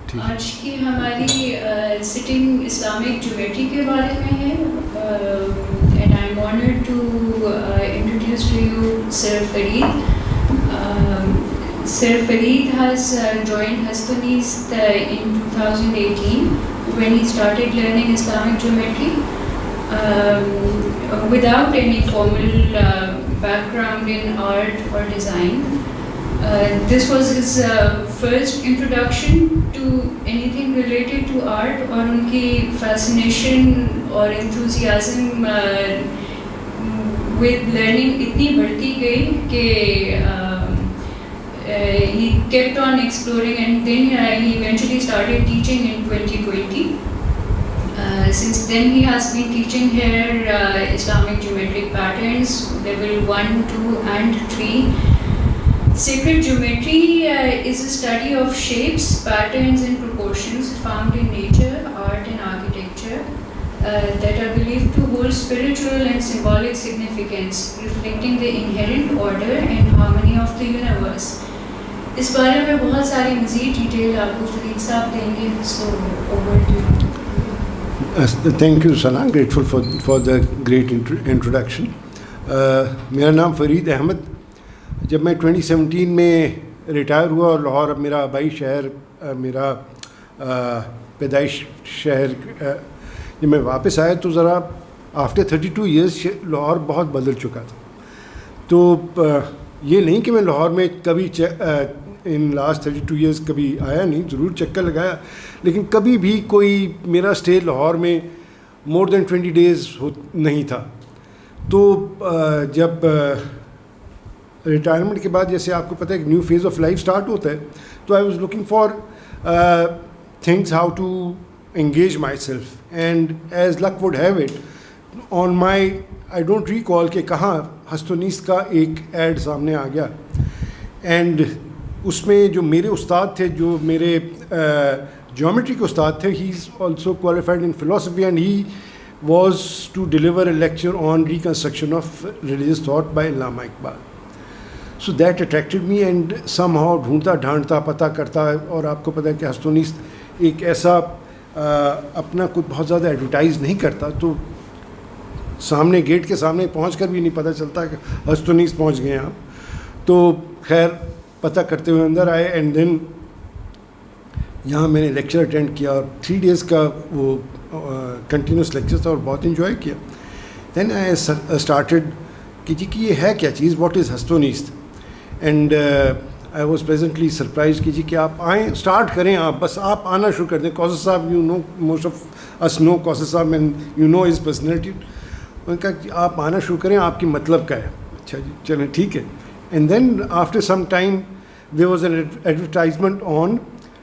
آج کی ہماری سٹنگ اسلامک جیومیٹری کے بارے میں ہے and I am honoured to introduce to you sir Farid. Sir Farid has joined Hastoneast in 2018 when he started learning Islamic geometry without any formal background in art or design. This was his first introduction to anything related to art, اور ان کی fascination اور enthusiasm with learning اتنی بڑھتی گئی کہ he kept on exploring, and then he eventually started teaching in 2020. Since then he has been teaching here Islamic geometric patterns, level 1, 2 and 3. Sacred geometry is a study of shapes, patterns and proportions found in nature, art and architecture that are believed to hold spiritual and symbolic significance, reflecting the inherent order and harmony of the universe. اس بارے میں بہت ساری مزید detail آپ کو فرید صاحب دیں گے. So over to you. Thank you Sana, grateful for the great introduction. میرا نام فرید احمد. جب میں 2017 میں ریٹائر ہوا اور لاہور اب میرا آبائی شہر, میرا پیدائش شہر, جب میں واپس آیا تو ذرا آفٹر 32 ایئرس لاہور بہت بدل چکا تھا. تو یہ نہیں کہ میں لاہور میں کبھی ان لاسٹ 32 ایئرس کبھی آیا نہیں, ضرور چکر لگایا, لیکن کبھی بھی کوئی میرا اسٹے لاہور میں مور دین 20 days نہیں تھا. تو جب ریٹائرمنٹ کے بعد, جیسے آپ کو پتہ ہے ایک new phase of life start ہوتا ہے, تو I was looking for things how to engage myself, and as luck would have it on my I don't recall کہ کہاں ہستونیست کا ایک ایڈ سامنے آ گیا. اینڈ اس میں جو میرے استاد تھے, جو میرے جیومیٹری کے استاد تھے, he is also qualified in philosophy, and he was to deliver a lecture on reconstruction of religious thought by Allama Iqbal. So that attracted me, and somehow ڈھونڈتا ڈھانڈتا پتہ کرتا. اور آپ کو پتہ ہے کہ ہستونیست ایک ایسا اپنا کچھ بہت زیادہ ایڈورٹائز نہیں کرتا, تو سامنے گیٹ کے سامنے پہنچ کر بھی نہیں پتہ چلتا کہ ہستونیست پہنچ گئے آپ. تو خیر پتہ کرتے ہوئے اندر آئے, اینڈ دین یہاں میں نے لیکچر اٹینڈ کیا, اور 3 days کا وہ کنٹینیوس لیکچر تھا, اور بہت انجوائے کیا. دین آئی اسٹارٹیڈ کہ جی کہ یہ ہے کیا چیز, واٹ از ہستونیست. And I was pleasantly surprise کہ جی کہ آپ آئیں, اسٹارٹ کریں, آپ بس آپ آنا شروع کر دیں. کوثر صاحب, you know most of us know Kausar صاحب, and you know his personality. انہوں نے کہا کہ آپ آنا شروع کریں, آپ کی مطلب کا ہے. اچھا جی چلیں ٹھیک ہے. And then after some time there was an advertisement on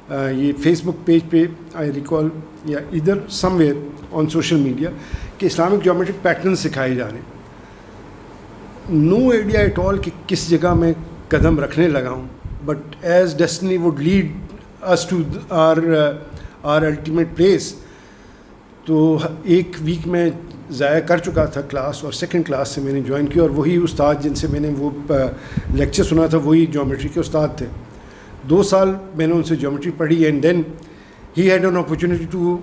یہ فیس بک پیج پہ, آئی ریکال, یا ادھر somewhere on social media, کہ اسلامک جیومیٹرک پیٹرن سکھائے جا رہے ہیں. نو آئیڈیا ایٹ آل کہ کس جگہ میں قدم رکھنے لگا ہوں, but as destiny would lead us to our ultimate place. تو ایک ویک میں ضائع کر چکا تھا کلاس, اور سیکنڈ کلاس سے میں نے جوائن کیا, اور وہی استاد جن سے میں نے وہ لیکچر سنا تھا وہی جیومیٹری کے استاد تھے. 2 سال میں نے ان سے جیومیٹری پڑھی, and then he had an opportunity to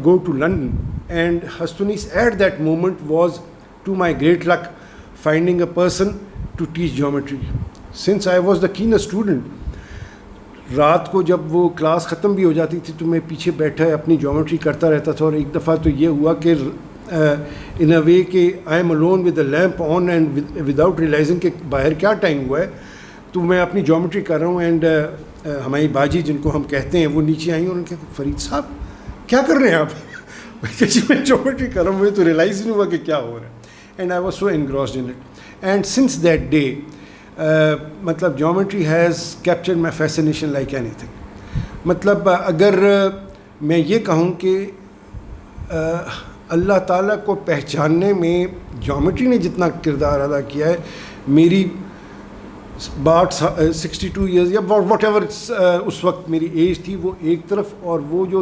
go to London, and ہستونیست at that moment was to my great luck finding a person to teach geometry. Since I was the keenest student, رات کو جب وہ class ختم بھی ہو جاتی تھی تو میں پیچھے بیٹھا اپنی جیومیٹری کرتا رہتا تھا. اور ایک دفعہ تو یہ ہوا کہ in a way کہ I am alone with the lamp on and without realizing کہ باہر کیا ٹائم ہوا ہے, تو میں اپنی جیومیٹری کر رہا ہوں. اینڈ ہماری باجی جن کو ہم کہتے ہیں وہ نیچے آئیں, اور ان کے فرید صاحب کیا کر رہے ہیں آپ؟ میں جیومیٹری کر رہا ہوں, مجھے تو ریئلائز ہی نہیں ہوا کہ کیا ہو رہا ہے. And I was so engrossed in it. And since that day, matlab geometry has captured my fascination like anything. مطلب اگر میں یہ کہوں کہ اللہ تعالیٰ کو پہچاننے میں جیومیٹری نے جتنا کردار ادا کیا ہے, میری بات 62 ایئرز یا واٹ ایور اس وقت میری ایج تھی وہ ایک طرف, اور وہ جو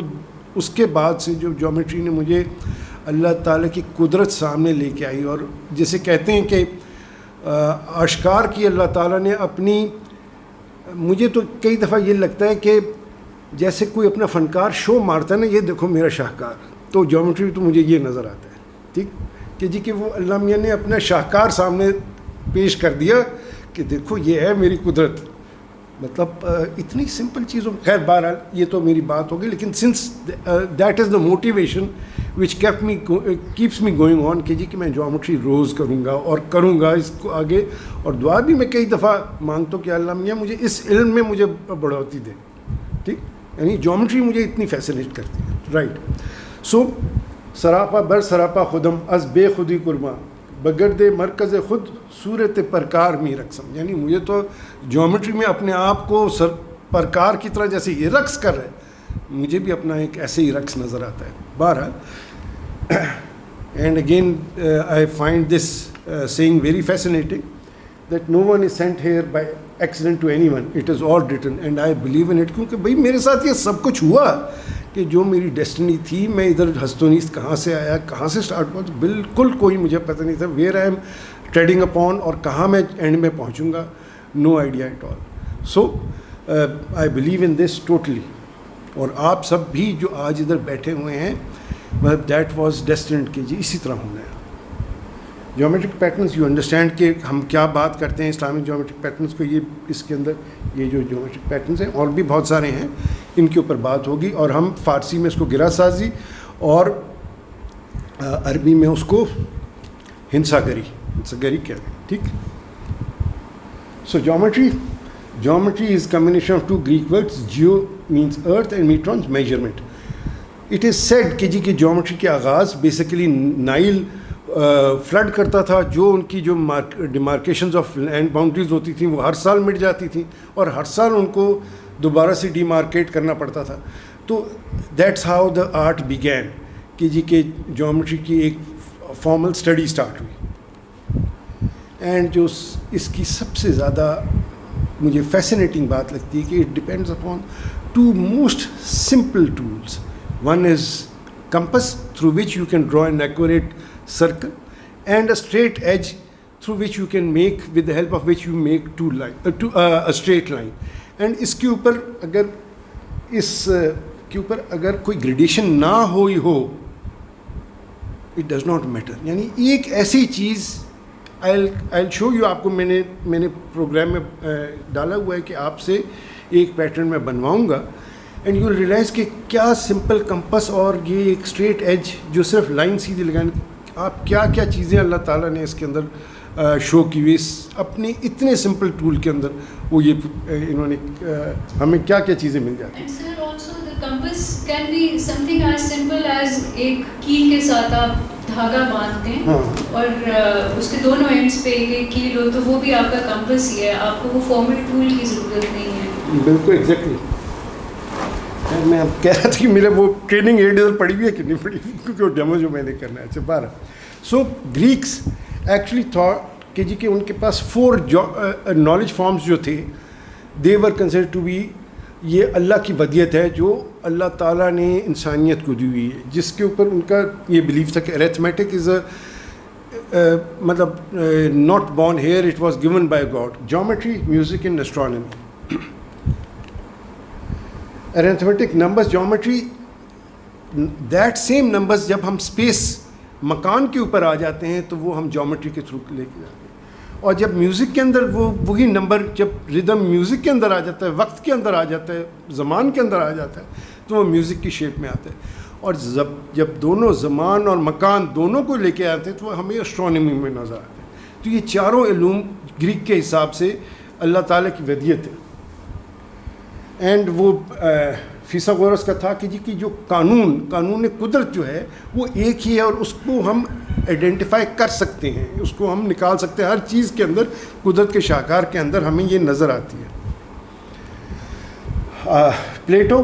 اس کے بعد سے جو جیومیٹری نے مجھے اللہ تعالیٰ کی قدرت سامنے لے کے آئی. اور جیسے کہتے ہیں کہ آشکار کی اللہ تعالیٰ نے اپنی, مجھے تو کئی دفعہ یہ لگتا ہے کہ جیسے کوئی اپنا فنکار شو مارتا ہے نا, یہ دیکھو میرا شاہکار, تو جیومیٹری تو مجھے یہ نظر آتا ہے, ٹھیک, کہ جی کہ وہ اللہ میاں نے اپنا شاہکار سامنے پیش کر دیا کہ دیکھو یہ ہے میری قدرت. مطلب اتنی سمپل چیزوں, خیر بہرحال یہ تو میری بات ہوگی, لیکن since that is the motivation which keeps me going on, کہ جی کہ میں جیومیٹری روز کروں گا اور کروں گا اس کو آگے, اور دعا بھی میں کئی دفعہ مانگتا ہوں کہ اللہ میاں مجھے اس علم میں مجھے بڑھوتی دے, ٹھیک, یعنی جیومیٹری مجھے اتنی فیسنیٹ کرتی ہے, رائٹ. سو سراپا بر سراپا خودم از بے خودی قرباں بگرد مرکز خود صورت پرکار می رقصم, یعنی مجھے تو جیومیٹری میں اپنے آپ کو پرکار کی طرح جیسے یہ رقص کر رہا ہے, مجھے بھی اپنا ایک ایسے ہی رقص نظر آتا ہے. بہرحال, and again I find this seeing very fascinating that no one is sent here by accident to anyone, it is all written and I believe in it. کیونکہ بھائی میرے ساتھ یہ سب کچھ ہوا کہ جو میری ڈیسٹنی تھی, میں ادھر ہستونیست کہاں سے آیا, کہاں سے اسٹارٹ ہوا, تو بالکل کوئی مجھے پتہ نہیں تھا where I am treading upon, اور کہاں میں اینڈ میں پہنچوں گا, no idea at all. So I believe in this totally, اور آپ سب بھی جو آج ادھر بیٹھے ہوئے ہیں, مطلب دیٹ واز ڈیسٹنڈ کہ جی اسی طرح ہونا ہے. جیومیٹرک پیٹرنس, یو انڈرسٹینڈ کہ ہم کیا بات کرتے ہیں اسلامک جیومیٹرک پیٹرنس کو, یہ اس کے اندر یہ جو جیومیٹرک پیٹرنس ہیں اور بھی بہت سارے ہیں, ان کے اوپر بات ہوگی, اور ہم فارسی میں اس کو گرہ سازی اور عربی میں اس کو ہنسا گری کہتے ہیں, ٹھیک. So geometry is combination of two Greek words, geo means earth and metrons measurement. It is said کہ جی کہ جیومیٹری کے آغاز بیسیکلی نائل فلڈ کرتا تھا, جو ان کی جو ڈیمارکیشنز آف لینڈ باؤنڈریز ہوتی تھیں وہ ہر سال مٹ جاتی تھیں, اور ہر سال ان کو دوبارہ سے ڈیمارکیٹ کرنا پڑتا تھا. تو that's how the art begin, کہ جی کہ جیومیٹری کی ایک فارمل اسٹڈی اسٹارٹ ہوئی. اینڈ جو اس کی سب سے زیادہ مجھے فیسنیٹنگ بات لگتی ہے کہ it depends upon two most simple tools. One is compass through which you can draw an accurate circle, and a straight edge through which you can make, with the help of which you make a straight line. And اس کے اوپر اگر کوئی gradation نہ ہوئی ہو, it does not matter. یعنی ایک ایسی چیز I'll show you, آپ کو میں نے پروگرام میں ڈالا ہوا ہے کہ آپ سے ایک پیٹرن میں بنواؤں گا, اینڈ یو ول ریئلائز کہ کیا سمپل کمپس اور یہ ایک اسٹریٹ ایج جو صرف لائن سیدھی لگانے, آپ کیا کیا چیزیں اللہ تعالیٰ نے اس کے اندر شو کی ہوئی, اپنے اتنے سمپل ٹول کے اندر وہ یہ انہوں نے ہمیں کیا کیا چیزیں مل جاتی ہیں. compass can be something as simple as ایک کیل کے ساتھ آپ دھاگا باندھتے ہیں اور اس کے دونوں اینڈس پہ ایک کیل ہو, تو وہ بھی آپ کا کمپس ہی ہے, آپ کو وہ فارمل ٹول کی ضرورت نہیں ہے. بالکل ایگزیکٹلی. میں اب کہہ رہا تھا کہ میرے وہ ٹریننگ ایڈ ادھر پڑی ہوئی ہے کہ نہیں پڑی ہوئی, کیونکہ وہ ڈیمو جو میں نے کرنا ہے. اچھا 12. سو گریکس ایکچولی تھاٹ کہ جی کہ ان کے پاس 4 نالج فارمز جو تھے, دے ور کنسیڈر ٹو بی, یہ اللہ کی ودیت ہے جو اللہ تعالیٰ نے انسانیت کو دی ہوئی ہے, جس کے اوپر ان کا یہ بلیف تھا کہ ارتھمیٹک از مطلب not born here, it was given by God. Geometry, music and astronomy. Arithmetic numbers, geometry, that same numbers جب ہم اسپیس مکان کے اوپر آ جاتے ہیں تو وہ ہم جیومیٹری کے تھرو لے کے جاتے ہیں, اور جب میوزک کے اندر وہی نمبر, جب ردم میوزک کے اندر آ جاتا ہے, وقت کے اندر آ جاتا ہے, زمان کے اندر آ جاتا ہے, تو وہ میوزک کی شیپ میں آتا ہے. اور جب دونوں زمان اور مکان دونوں کو لے کے آتے ہیں تو وہ ہمیں اسٹرانومی میں نظر آتے ہیں. تو یہ چاروں علوم گریک کے حساب سے اللہ تعالیٰ کی ودیت ہے. اینڈ وہ فیثاغورس کا تھا کہ جی کی جو قانون قدرت جو ہے وہ ایک ہی ہے, اور اس کو ہم آئیڈینٹیفائی کر سکتے ہیں, اس کو ہم نکال سکتے ہیں, ہر چیز کے اندر, قدرت کے شاہکار کے اندر ہمیں یہ نظر آتی ہے. Plato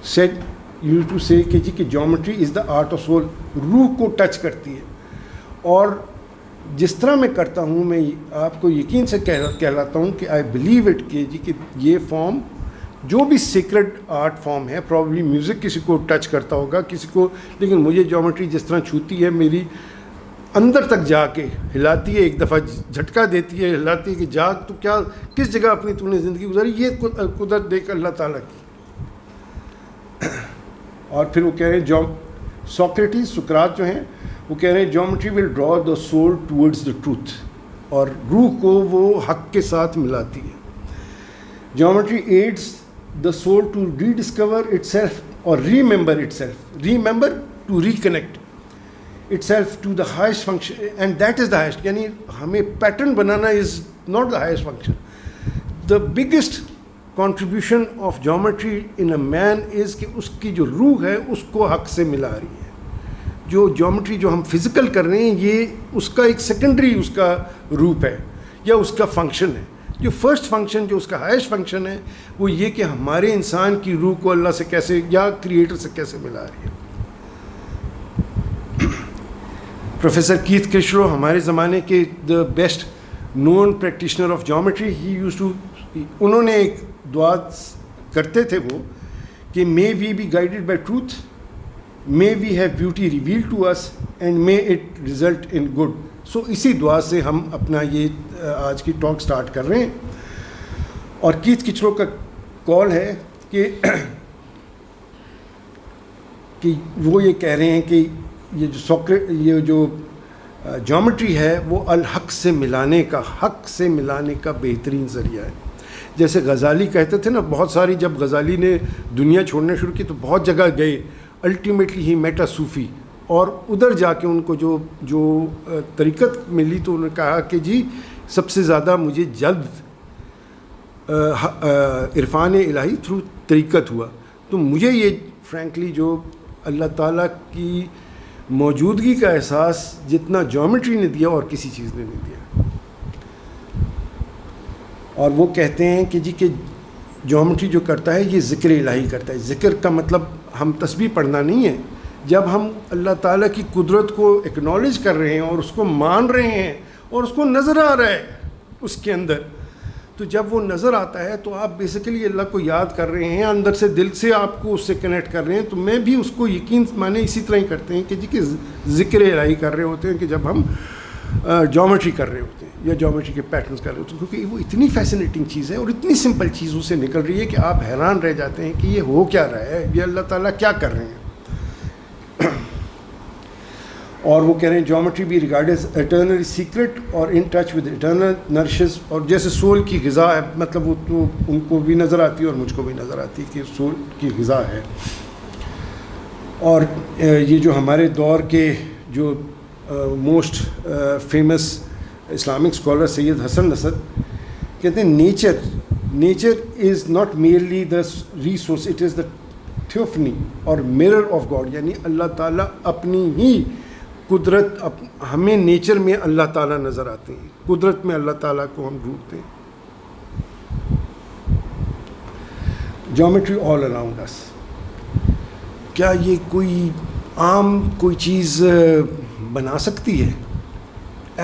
said used to say کہ جی کہ geometry is the art of soul, روح کو ٹچ کرتی ہے. اور جس طرح میں کرتا ہوں, میں آپ کو یقین سے کہلاتا ہوں کہ آئی بلیو اٹ کہ جی کہ یہ فارم جو بھی سیکرڈ آرٹ فارم ہے, پرابلی میوزک کسی کو ٹچ کرتا ہوگا, کسی کو, لیکن مجھے جیومیٹری جس طرح چھوتی ہے, میری اندر تک جا کے ہلاتی ہے, ایک دفعہ جھٹکا دیتی ہے, ہلاتی ہے کہ جاگ تو کیا کس جگہ اپنی تو نے زندگی گزاری, یہ قدرت دیکھ اللہ تعالیٰ کی. اور پھر وہ کہہ رہے ہیں سوکریٹس سقراط جو ہیں وہ کہہ رہے ہیں geometry will draw the soul towards the truth, اور روح کو وہ حق کے ساتھ ملاتی ہے. Geometry aids the soul to rediscover itself اور remember itself, remember to reconnect itself to the highest function, and that is the highest. یعنی ہمیں pattern banana is not the highest function. The biggest contribution of geometry in a man is کہ اس کی جو روح ہے اس کو حق سے ملا رہی ہے. جو جیومیٹری جو ہم فزیکل کر رہے ہیں یہ اس کا ایک سیکنڈری اس کا روپ ہے یا اس کا فنکشن ہے. جو فرسٹ فنکشن جو اس کا ہائیسٹ فنکشن ہے وہ یہ کہ ہمارے انسان کی روح کو اللہ سے کیسے یا کریٹر سے کیسے ملا رہی ہے. پروفیسر کیتھ کرشلو ہمارے زمانے کے the best known practitioner of geometry, he used to, انہوں نے ایک دعا کرتے تھے وہ کہ may we be guided by truth, may we have beauty reveal to us, and may it result in good. So اسی دعا سے ہم اپنا یہ آج کی ٹاک سٹارٹ کر رہے ہیں. اور کیتھ کرشلو کا کال ہے کہ وہ یہ کہہ رہے ہیں کہ یہ جو جیومیٹری ہے وہ الحق سے ملانے کا, حق سے ملانے کا بہترین ذریعہ ہے. جیسے غزالی کہتے تھے نا, بہت ساری جب غزالی نے دنیا چھوڑنا شروع کی تو بہت جگہ گئے, الٹیمیٹلی ہی میٹا صوفی, اور ادھر جا کے ان کو جو طریقت ملی تو انہوں نے کہا کہ جی سب سے زیادہ مجھے جلد عرفان الہی تھرو طریقت ہوا. تو مجھے یہ فرینکلی جو اللہ تعالیٰ کی موجودگی کا احساس جتنا جیومیٹری نے دیا اور کسی چیز نے نہیں دیا. اور وہ کہتے ہیں کہ جی کہ جیومیٹری جو کرتا ہے یہ ذکر الہی کرتا ہے. ذکر کا مطلب ہم تسبیح پڑھنا نہیں ہے. جب ہم اللہ تعالیٰ کی قدرت کو اکنالج کر رہے ہیں اور اس کو مان رہے ہیں اور اس کو نظر آ رہا ہے اس کے اندر, تو جب وہ نظر آتا ہے تو آپ بیسیکلی اللہ کو یاد کر رہے ہیں, اندر سے دل سے آپ کو اس سے کنیکٹ کر رہے ہیں. تو میں بھی اس کو یقین مانے اسی طرح ہی کرتے ہیں کہ جی کہ ذکر الہی کر رہے ہوتے ہیں کہ جب ہم جیومیٹری کر رہے ہوتے ہیں یا جیومیٹری کے پیٹرنز کر رہے ہوتے ہیں, کیونکہ وہ اتنی فیسینیٹنگ چیز ہے اور اتنی سمپل چیزوں سے نکل رہی ہے کہ آپ حیران رہ جاتے ہیں کہ یہ ہو کیا رہا ہے, یہ اللہ تعالیٰ کیا کر رہے ہیں. اور وہ کہہ رہے ہیں جیومیٹری بھی ریگارڈ ایز اٹرنلی سیکرٹ اور ان ٹچ ود اٹرنل نرشز, اور جیسے سول کی غذا ہے, مطلب وہ تو ان کو بھی نظر آتی ہے اور مجھ کو بھی نظر آتی ہے کہ سول کی غذا ہے. اور یہ جو ہمارے دور کے جو most famous Islamic scholar Seyyed Hossein Nasr کہتے ہیں nature is not merely the resource, it is the theophany اور mirror آف گاڈ. یعنی اللہ تعالیٰ اپنی ہی قدرت, ہمیں نیچر میں اللہ تعالیٰ نظر آتے ہیں, قدرت میں اللہ تعالیٰ کو ہم ڈھونڈتے ہیں. جیومیٹری آل اراؤنڈ اس. کیا یہ کوئی عام کوئی چیز بنا سکتی ہے؟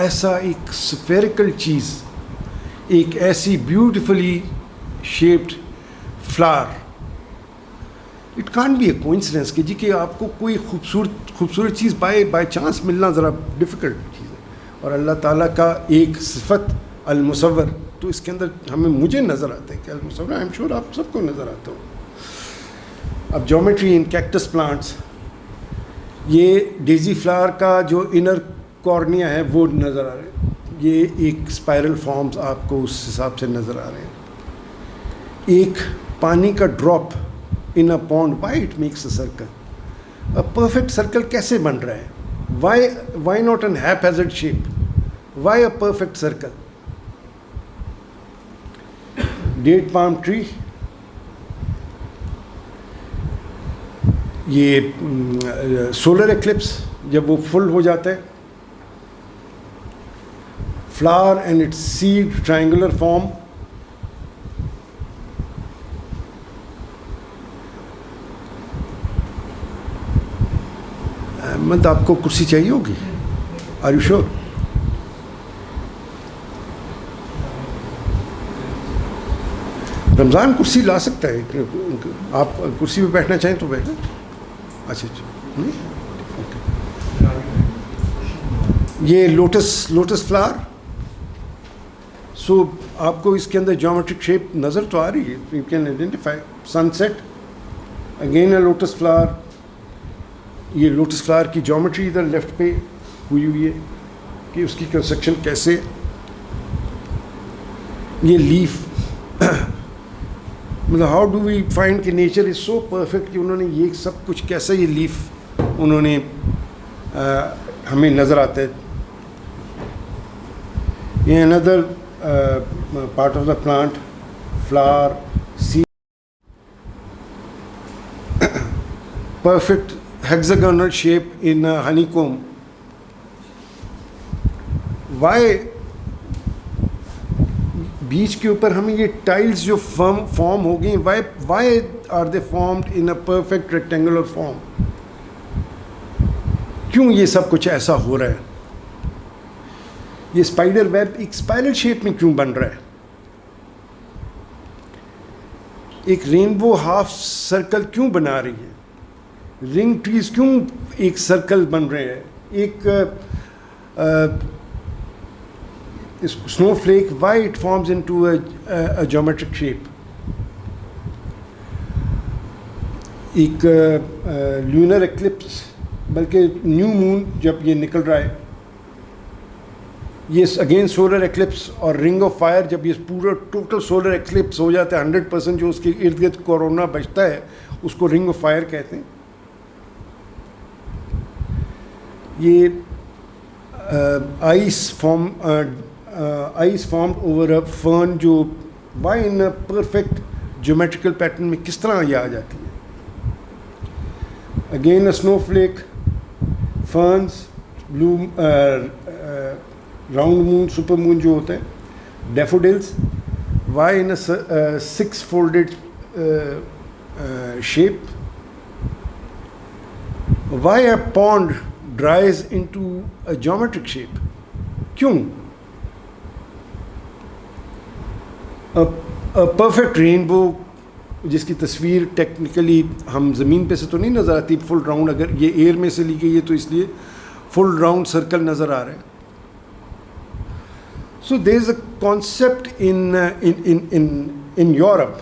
ایسا ایک سفیریکل چیز, ایک ایسی beautifully shaped flower, it can't be a coincidence کہ جی کہ آپ کو کوئی خوبصورت چیز بائی چانس ملنا ذرا ڈیفیکلٹ چیز ہے. اور اللہ تعالیٰ کا ایک صفت المصور, تو اس کے اندر مجھے نظر آتا ہے کہ المصور, آئی ایم شیور آپ سب کو نظر آتا ہو. اب جیومیٹری ان کیکٹس پلانٹس, یہ ڈیزی فلاور کا جو انر کارنیا ہے وہ نظر آ رہے ہیں, یہ ایک اسپائرل فارمز آپ کو اس حساب سے نظر آ رہے ہیں. ایک پانی کا drop in a pond, why it makes a circle? A perfect circle کیسے بن رہا ہے؟ Why not an haphazard shape? Why a perfect circle? Date palm tree, یہ سولر ایکلپس جب وہ فل ہو جاتا ہے, flower and its seed triangular form. Ahmad آپ کو کرسی چاہیے ہوگی, آر یو شیور؟ رمضان کرسی لا سکتا ہے, آپ کرسی پہ بیٹھنا چاہیں تو بیٹھیں. اچھا نہیں, یہ لوٹس فلاور. سو آپ کو اس کے اندر جیومیٹرک شیپ نظر تو آ رہی ہے, you can identify. Sunset, again a lotus flower. یہ لوٹس فلاور کی جیومیٹری ادھر لیفٹ پہ ہوئی ہے کہ اس کی کنسٹرکشن کیسے. یہ لیف, مطلب ہاؤ ڈو وی فائنڈ کہ نیچر از سو پرفیکٹ کہ انہوں نے یہ سب کچھ کیسا یہ لیف انہوں نے ہمیں نظر آتا ہے. یہ اندر part of the plant, flower, seed, perfect hexagonal shape in honeycomb. Why بیچ کے اوپر ہمیں یہ ٹائلز جو فارم ہو گئی, why are they formed in a perfect rectangular form? کیوں یہ سب کچھ ایسا ہو رہا ہے؟ یہ اسپائڈر ویب ایک اسپائرل شیپ میں کیوں بن رہا ہے؟ ایک رینبو ہاف سرکل کیوں بنا رہی ہے؟ رنگ ٹریز کیوں ایک سرکل بن رہے ہیں؟ ایک snowflake, why it forms into a geometric shape. ایک لونر ایکلپس, بلکہ نیو مون جب یہ نکل رہا ہے, یہ اگین سولر ایکلپس اور رنگ آف فائر, جب یہ پورا ٹوٹل سولر ایکلپس ہو جاتا ہے 100%, جو اس کے ارد گرد کورونا بچتا ہے اس کو رنگ آف فائر کہتے ہیں. یہ ice formed over a fern, جو why in perfect geometrical pattern میں کس طرح یہ آ جاتی ہے. Again a snowflake, ferns, blue round moon, super moon جو ہوتا ہے, daffodils, why in a 6 folded shape. Why a pond dries into a geometric shape, کیوں؟ پرفیکٹ رینبو جس کی تصویر ٹیکنیکلی ہم زمین پہ سے تو نہیں نظر آتی فل راؤنڈ, اگر یہ ایئر میں سے لی گئی ہے تو اس لیے فل راؤنڈ سرکل نظر آ رہا ہے. سو دیر is a concept in Europe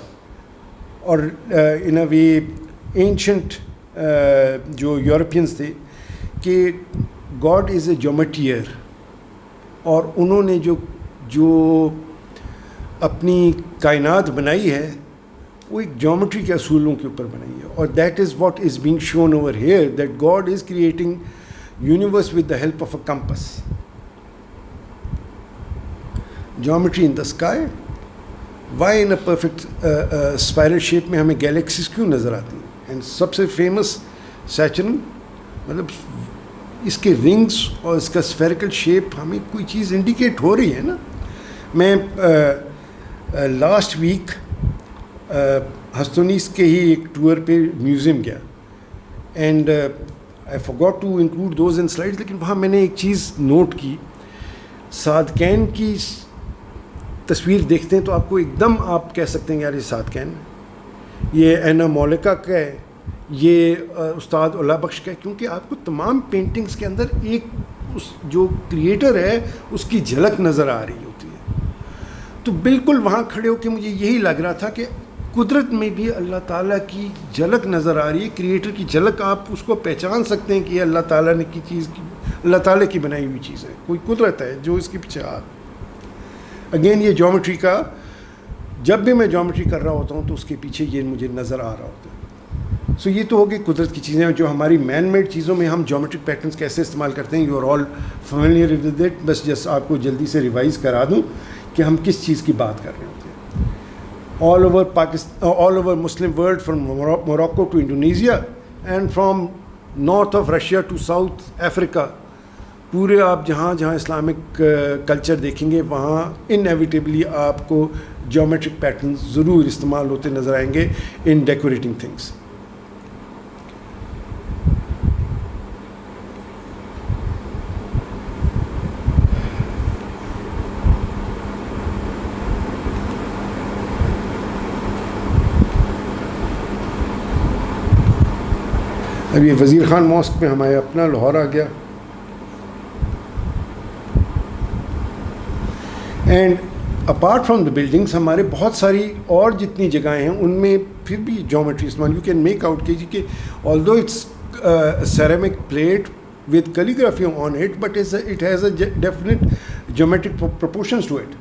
اور ان اے وے اینشنٹ جو یورپینس تھے کہ گاڈ از اے جیومیٹریئر, اور انہوں نے جو اپنی کائنات بنائی ہے وہ ایک جیومیٹری کے اصولوں کے اوپر بنائی ہے. اور that is what is being shown over here, that God is creating universe with the help of a compass. Geometry in the sky, why in a perfect spiral shape میں ہمیں گیلیکسیز کیوں نظر آتی ہیں. اینڈ سب سے famous سیچرن, مطلب اس کے rings اور اس کا اسفیریکل شیپ ہمیں کوئی چیز انڈیکیٹ ہو رہی ہے نا. میں لاسٹ ویک ہستونیس کے ہی ایک ٹور پہ میوزیم گیا, and I forgot to include those in slides, لیکن وہاں میں نے ایک چیز نوٹ کی. سادکین کی تصویر دیکھتے ہیں تو آپ کو ایک دم آپ کہہ سکتے ہیں یار یہ سادکین, یہ اینا مولکا کا ہے, یہ استاد اللہ بخش کا ہے, کیونکہ آپ کو تمام پینٹنگز کے اندر ایک اس جو کریٹر ہے اس کی جھلک نظر آ رہی ہوتی ہے. تو بالکل وہاں کھڑے ہو کے مجھے یہی لگ رہا تھا کہ قدرت میں بھی اللہ تعالیٰ کی جھلک نظر آ رہی ہے, کریٹر کی جھلک. آپ اس کو پہچان سکتے ہیں کہ یہ اللہ تعالیٰ نے کی چیز کی, اللہ تعالیٰ کی بنائی ہوئی چیز ہے, کوئی قدرت ہے جو اس کے پیچھے آ. اگین یہ جیومیٹری کا, جب بھی میں جیومیٹری کر رہا ہوتا ہوں تو اس کے پیچھے یہ مجھے نظر آ رہا ہوتا ہے. سو یہ تو ہو گئی قدرت کی چیزیں, جو ہماری مین میڈ چیزوں میں ہم جیومیٹرک پیٹرنس کیسے استعمال کرتے ہیں. You are all familiar with it. بس جس آپ کو جلدی سے ریوائز کرا دوں کہ ہم کس چیز کی بات کر رہے ہوتے ہیں. All over Pakistan, all over Muslim world, from Morocco to Indonesia and from north of Russia to South Africa, پورے آپ جہاں جہاں اسلامک کلچر دیکھیں گے وہاں انیویٹیبلی آپ کو جیومیٹرک پیٹرنز ضرور استعمال ہوتے نظر آئیں گے ان ڈیکوریٹنگ تھنگس. اب یہ وزیر خان ماسک میں ہمارا اپنا لاہور آ گیا. And apart from the buildings ہمارے بہت ساری اور جتنی جگہیں ہیں ان میں پھر بھی جیومیٹری استعمال یو کین میک آؤٹ کہ although it's ceramic plate with calligraphy on it, but it has a definite geometric proportions to it.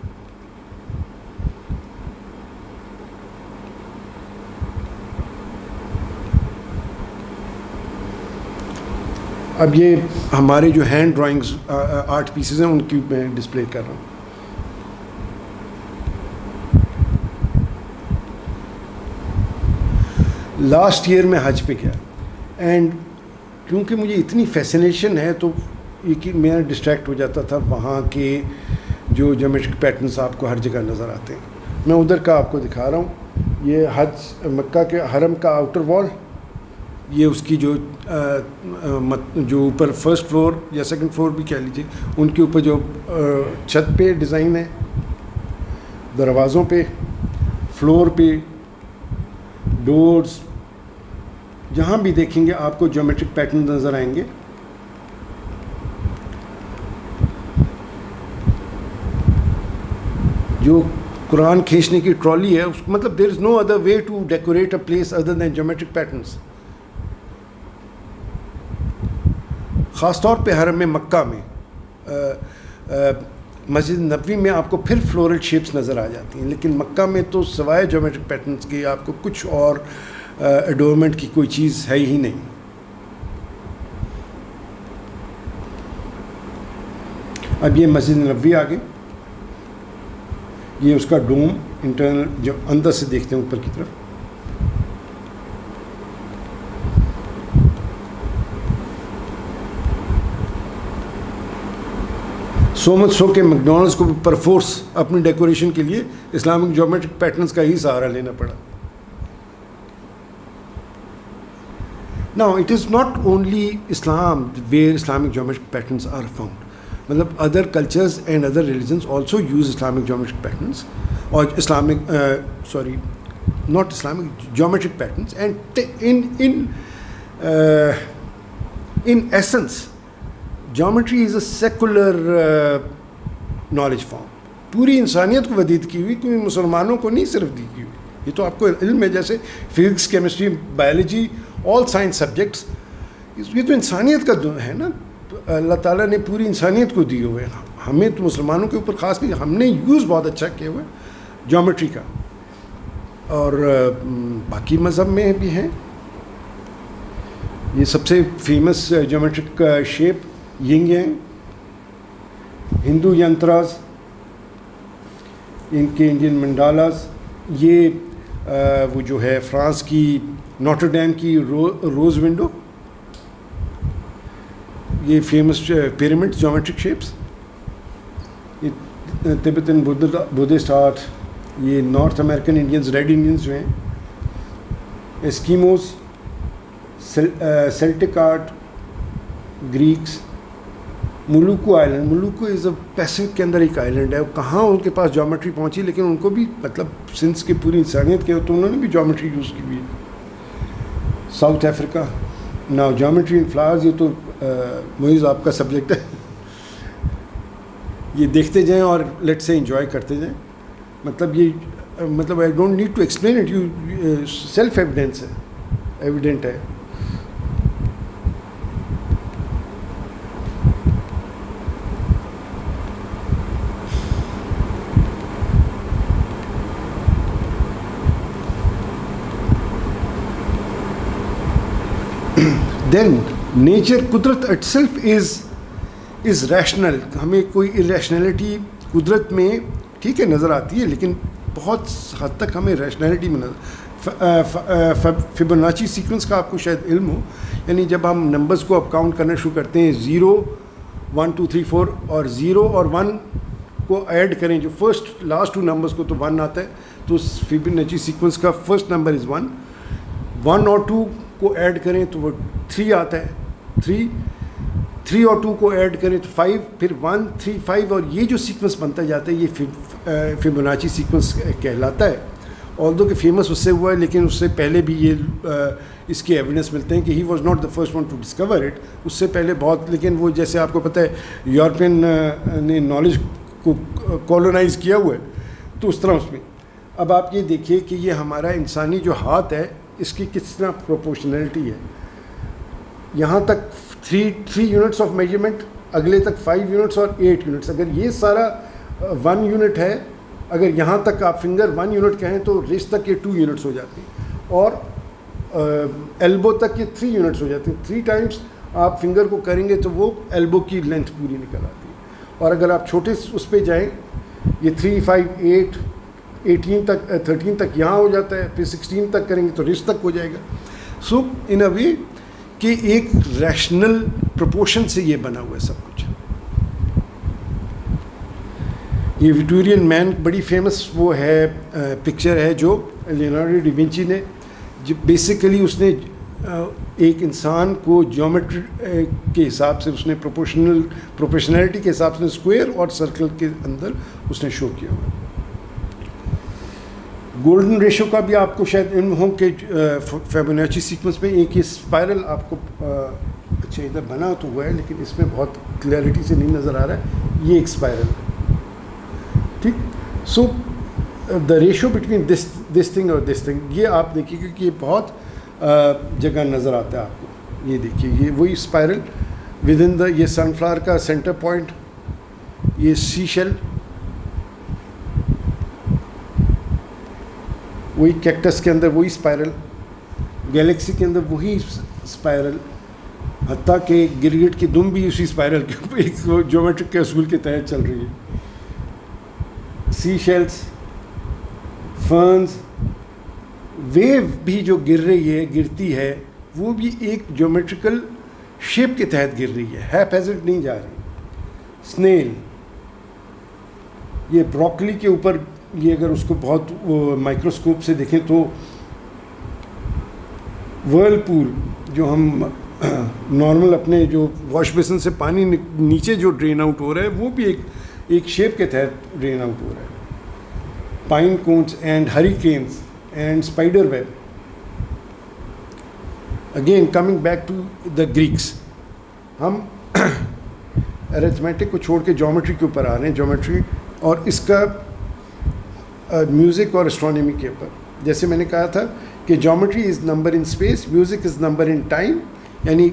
اب یہ ہمارے جو ہینڈ ڈرائنگز آرٹ پیسز ہیں ان کی میں ڈسپلے کر رہا ہوں. لاسٹ ایئر میں حج پہ گیا اینڈ کیونکہ مجھے اتنی فیسنیشن ہے تو یہ میں ڈسٹریکٹ ہو جاتا تھا وہاں کے جو جیومیٹرک پیٹرنس آپ کو ہر جگہ نظر آتے ہیں. میں ادھر کا آپ کو دکھا رہا ہوں. یہ حج مکہ کے حرم کا آؤٹر وال, یہ اس کی جو اوپر فرسٹ فلور یا سیکنڈ فلور بھی کہہ لیجیے, ان کے اوپر جو چھت پہ ڈیزائن ہے, دروازوں پہ, فلور پہ, ڈورز, جہاں بھی دیکھیں گے آپ کو جیومیٹرک پیٹرن نظر آئیں گے. جو قرآن کھینچنے کی ٹرالی ہے اس مطلب there is no other way to decorate a place other than geometric patterns. خاص طور پہ حرم میں مکہ میں, مسجد نبوی میں آپ کو پھر فلورل شیپس نظر آ جاتی ہیں, لیکن مکہ میں تو سوائے جیومیٹرک پیٹرنس کے آپ کو کچھ اور ایڈورنمنٹ کی کوئی چیز ہے ہی نہیں. اب یہ مسجد نبوی آگے, یہ اس کا ڈوم انٹرنل جب اندر سے دیکھتے ہیں اوپر کی طرف. سو مچ سو کہ میکڈونلڈس کو پرفورس اپنی ڈیکوریشن کے لیے اسلامک جیومیٹرک پیٹرنس کا ہی سہارا لینا پڑا. Now, it is not only Islam where Islamic geometric patterns are found. Matlab other cultures and other religions also use Islamic geometric patterns, or not Islamic, geometric patterns. And in essence, geometry is a secular knowledge form. پوری انسانیت کو ودیت کی ہوئی, کوئی مسلمانوں کو نہیں صرف دی کی ہوئی. یہ تو آپ کو علم ہے, جیسے physics, chemistry, biology, all science subjects, یہ تو انسانیت کا ہے نا. اللہ تعالیٰ نے پوری انسانیت کو دیے ہوئے, ہمیں تو مسلمانوں کے اوپر خاص کر ہم نے یوز بہت اچھا کیا ہوا ہے جیومیٹری کا. اور باقی مذہب میں بھی ہیں. یہ سب سے famous geometric shape yin yang, Hindu yantras, ان کے انڈین منڈالاز. یہ وہ جو ہے فرانس کی نوٹر ڈیم کی روز ونڈو, یہ فیمس پیرامڈ جیومیٹرک شیپس. یہ تبتن بدھسٹ آرٹ, یہ North American Indians, Red Indians جو ہیں, Eskimos, Celtic art, Greeks. Maluku island, Maluku is a Pacific کے اندر ایک آئلینڈ ہے. کہاں ان کے پاس جیومیٹری پہنچی, لیکن ان کو بھی مطلب سنس کی پوری انسانیت کے تو انہوں نے بھی جیومیٹری یوز کی ہوئی ہے. ساؤتھ افریقہ, ناؤ جیومیٹری ان فلاورز, یہ تو محیز آپ کا سبجیکٹ ہے. یہ دیکھتے جائیں اور لیٹ سے انجوائے کرتے جائیں. مطلب یہ مطلب I don't need to explain it, you self evidence ہے, ایویڈینٹ ہے. دین نیچر, قدرت اٹ سیلف از ریشنل. ہمیں کوئی ارریشنلٹی قدرت میں ٹھیک ہے نظر آتی ہے, لیکن بہت حد تک ہمیں ریشنلٹی میں نظر. فیبوناچی سیکوینس کا آپ کو شاید علم ہو, یعنی جب ہم نمبرز کو اب کاؤنٹ کرنا شروع کرتے ہیں, 0 1 2 3 4, اور 0 اور 1 کو ایڈ کریں, جو فرسٹ لاسٹ 2 نمبرز کو تو 1 آتا ہے, تو فیبوناچی سیکوینس کا فرسٹ نمبر از 1. 1 اور 2 کو ایڈ کریں تو وہ 3 آتا ہے, 3 اور 2 کو ایڈ کریں تو 5, پھر 1 3 5, اور یہ جو سیکوینس بنتا جاتا ہے یہ فیبوناچی سیکوینس کہلاتا ہے. آلدو کہ فیمس اس سے ہوا ہے, لیکن اس سے پہلے بھی یہ اس کے ایویڈنس ملتے ہیں کہ he was not the first one to discover it. اس سے پہلے بہت, لیکن وہ جیسے آپ کو پتہ ہے یورپین نے نالج کو کالونائز کیا ہوا ہے, تو اس طرح اس میں. اب آپ یہ دیکھیے کہ یہ ہمارا انسانی جو ہاتھ ہے اس کی کس طرح پروپورشنلٹی ہے. یہاں تک 3 یونٹس آف میجرمنٹ, اگلے تک 5 یونٹس اور 8 یونٹس. اگر یہ سارا 1 یونٹ ہے, اگر یہاں تک آپ فنگر 1 یونٹ کہیں تو ریسٹ تک یہ 2 یونٹس ہو جاتی ہیں, اور ایلبو تک یہ 3 یونٹس ہو جاتی ہیں. 3 ٹائمس آپ فنگر کو کریں گے تو وہ ایلبو کی لینتھ پوری نکل آتی ہے. اور اگر آپ چھوٹے اس پہ جائیں, یہ 3, 5, 8, 18 تک 13 تک یہاں ہو جاتا ہے, پھر 16 تک کریں گے تو ریسٹ تک ہو جائے گا. سو ان اے وے کہ ایک ریشنل پروپورشن سے یہ بنا ہوا ہے سب کچھ. یہ وکٹورین مین بڑی فیمس وہ ہے پکچر ہے جو لیونارڈو ڈی ونچی نے, جو بیسیکلی اس نے ایک انسان کو جیومیٹری کے حساب سے اس نے پروپورشنلٹی کے حساب سے اسکوائر اور سرکل کے اندر اس نے شو کیا ہوا. گولڈن ریشو کا بھی آپ کو شاید علم ہو کہ فیبونیچی سیکوینس میں ایک یہ اسپائرل آپ کو اچھا ادھر بنا تو ہوا ہے لیکن اس میں بہت کلیئرٹی سے نہیں نظر آ رہا ہے, یہ ایک اسپائرل ہے, ٹھیک. So the ratio between this thing اور دس تھنگ, یہ آپ دیکھیے کہ یہ بہت جگہ نظر آتا ہے آپ کو. یہ دیکھیے یہ وہی اسپائرل ود ان دا, یہ سن فلاور کا سینٹر پوائنٹ, یہ سی شیل, وہی کیکٹس کے اندر وہی اسپائرل, گیلیکسی کے اندر وہی اسپائرل, حتیٰ کہ گرگٹ کی دم بھی اسی اسپائرل کے اوپر ایک جیومیٹرک کے اصول کے تحت چل رہی ہے. سی شیلس, فرنز, ویو بھی جو گرتی ہے وہ بھی ایک جیومیٹریکل شیپ کے تحت گر رہی ہے, ہیپ ہیزڈ نہیں جا رہی. اسنیل, یہ بروکلی کے اوپر, یہ اگر اس کو بہت مائکروسکوپ سے دیکھیں تو ورلپول جو ہم نارمل اپنے جو واش بیسن سے پانی نیچے جو ڈرین آؤٹ ہو رہا ہے وہ بھی ایک شیپ کے تحت ڈرین آؤٹ ہو رہا ہے. Pine cones and hurricanes and spider web. Again coming back to the Greeks, ہم ارتھمیٹک کو چھوڑ کے جیومیٹری کے اوپر آ رہے ہیں. جیومیٹری اور اس کا میوزک اور اسٹرانومی کے اوپر, جیسے میں نے کہا تھا کہ geometry is number in space, music is number in time, یعنی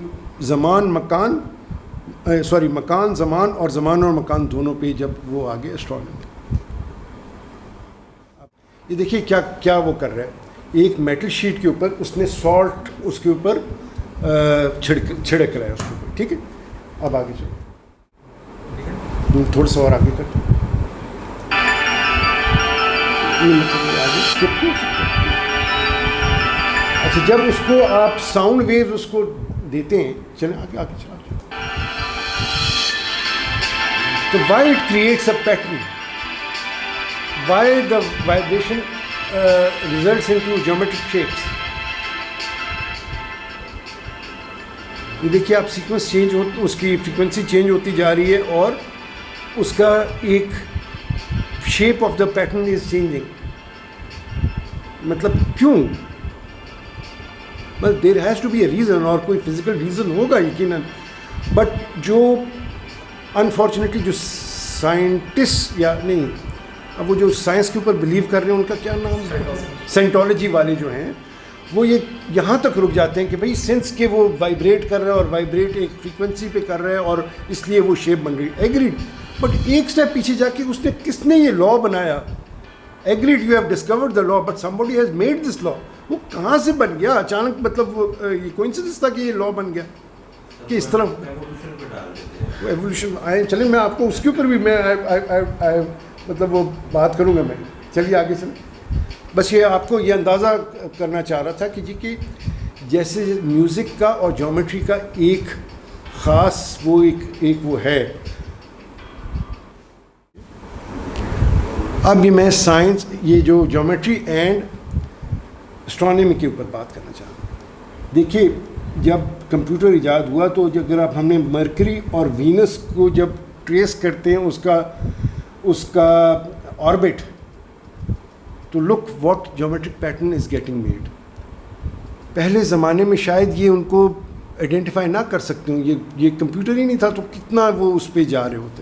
مکان زمان اور زمان اور مکان دونوں پہ جب وہ آگے اسٹرانومی. یہ دیکھیے کیا وہ کر رہا ہے, ایک میٹل شیٹ کے اوپر اس نے سالٹ اس کے اوپر چھڑک رہا ہے اس کے اوپر, ٹھیک ہے. اب آگے چلو, تھوڑا سا اور آگے کرتے ہیں. اچھا, جب اس کو آپ ساؤنڈ ویو اس کو دیتے ہیں, چلیں آگے چلا, تو why it creates a pattern, why the vibration results into geometric shapes. یہ دیکھیے آپ سیکوینس چینج اس کی فریکوینسی چینج ہوتی جا رہی ہے اور اس کا ایک shape of the pattern is changing. مطلب کیوں؟ بس there has to be a reason, اور کوئی فزیکل ریزن ہوگا یقیناً, بٹ جو انفارچونیٹلی جو سائنٹسٹ یا نہیں, اب وہ جو سائنس کے اوپر بلیو کر رہے ہیں ان کا کیا نام ہے, سائنٹولوجی والے جو ہیں, وہ یہ یہاں تک رک جاتے ہیں کہ بھائی سینس کے وہ وائبریٹ کر رہا ہے اور وائبریٹ ایک فریکوینسی پہ کر رہا ہے اور اس لیے وہ شیپ بن رہی ہے. ایگریڈ, بٹ ایک اسٹیپ پیچھے جا کے اس نے کس نے یہ لا بنایا؟ Agreed, you have discovered the law, but somebody has made this law. وہ کہاں سے بن گیا اچانک؟ مطلب یہ کوئنسیڈنس تھا کہ یہ لا بن گیا کہ اس طرح ایوولوشن آئے. چلیں میں آپ کو اس کے اوپر بھی میں مطلب وہ بات کروں گا میں. چلیے آگے چلیں. بس یہ آپ کو یہ اندازہ کرنا چاہ رہا تھا کہ جی کہ جیسے میوزک کا اور جیومیٹری کا ایک خاص وہ ایک وہ ہے. اب بھی میں سائنس, یہ جو جیومیٹری اینڈ اسٹرانومی کے اوپر بات کرنا چاہ رہا ہوں. دیکھیے جب کمپیوٹر ایجاد ہوا تو اگر آپ ہم نے مرکری اور وینس کو جب ٹریس کرتے ہیں اس کا آربٹ, تو look what geometric pattern is getting made. پہلے زمانے میں شاید یہ ان کو آئیڈینٹیفائی نہ کر سکتے ہوں, یہ کمپیوٹر ہی نہیں تھا تو کتنا وہ اس پہ جا رہے ہوتے.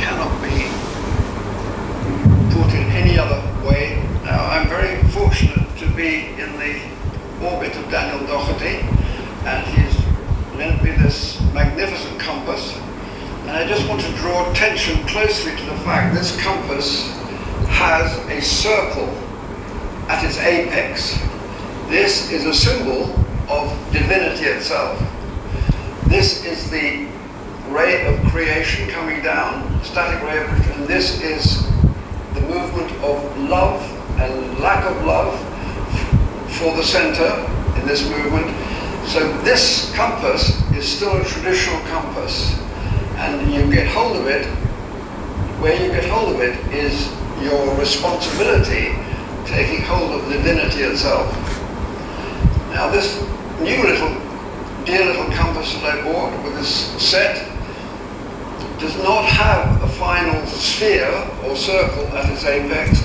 Cannot be put in any other way. Now, I'm very fortunate to be in the orbit of Daniel Doherty, and he's lent me this magnificent compass. And I just want to draw attention closely to the fact this compass has a circle at its apex. This is a symbol of divinity itself. This is the ray of creation coming down, static ray of creation, and this is the movement of love and lack of love for the center in this movement. So this compass is still a traditional compass. And you get hold of it, where you get hold of it is your responsibility, taking hold of divinity itself. Now this dear little compass that I bought with this set does not have a final sphere or circle at its apex.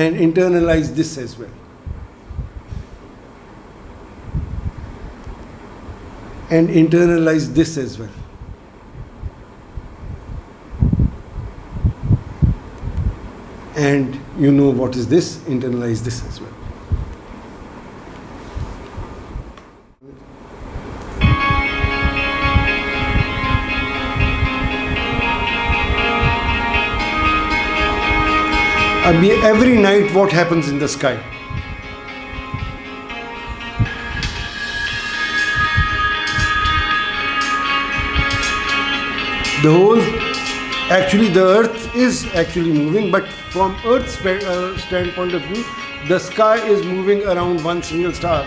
and internalize this as well. And internalize this as well. and you know what is this, internalize this as well. Every night what happens in the sky? The whole, actually the earth is actually moving, but from earth's standpoint of view, the sky is moving around one single star.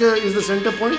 is the center point,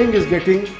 thing is getting,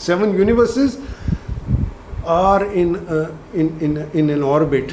7 universes are in an orbit.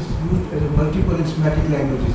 is used as a multiple arithmetic languages.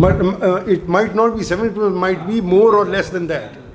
But it might not be 7, it might be more or less than that.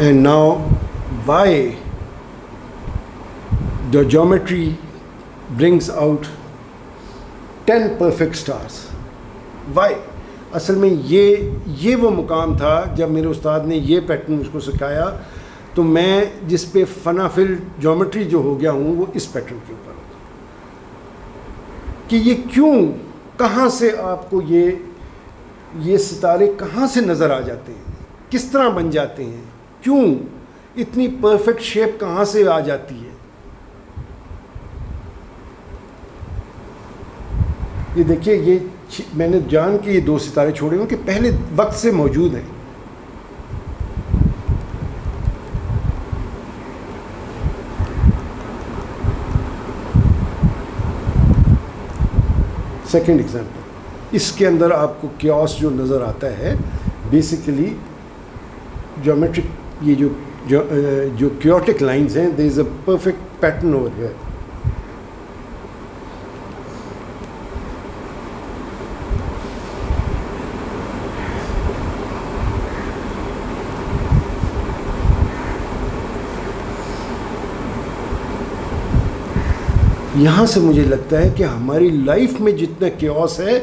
And now, why the geometry brings out 10 perfect stars? Why? اصل میں یہ وہ مقام تھا جب میرے استاد نے یہ پیٹرن مجھ کو سکھایا تو میں جس پہ فنا فل جیومیٹری جو ہو گیا ہوں وہ اس پیٹرن کے اوپر ہوتا کہ یہ کیوں، کہاں سے آپ کو یہ ستارے کہاں سے نظر آ جاتے ہیں، کس طرح بن جاتے ہیں، کیوں اتنی پرفیکٹ شیپ کہاں سے آ جاتی ہے. یہ دیکھیے، یہ میں نے جان کے یہ 2 ستارے چھوڑے ہوں کہ پہلے وقت سے موجود ہیں. سیکنڈ ایگزامپل، اس کے اندر آپ کو کیوس جو نظر آتا ہے بیسیکلی جیومیٹرک، یہ جو کیوٹک لائنز ہیں، there is a perfect pattern over here. یہاں سے مجھے لگتا ہے کہ ہماری لائف میں جتنا کیوس ہے،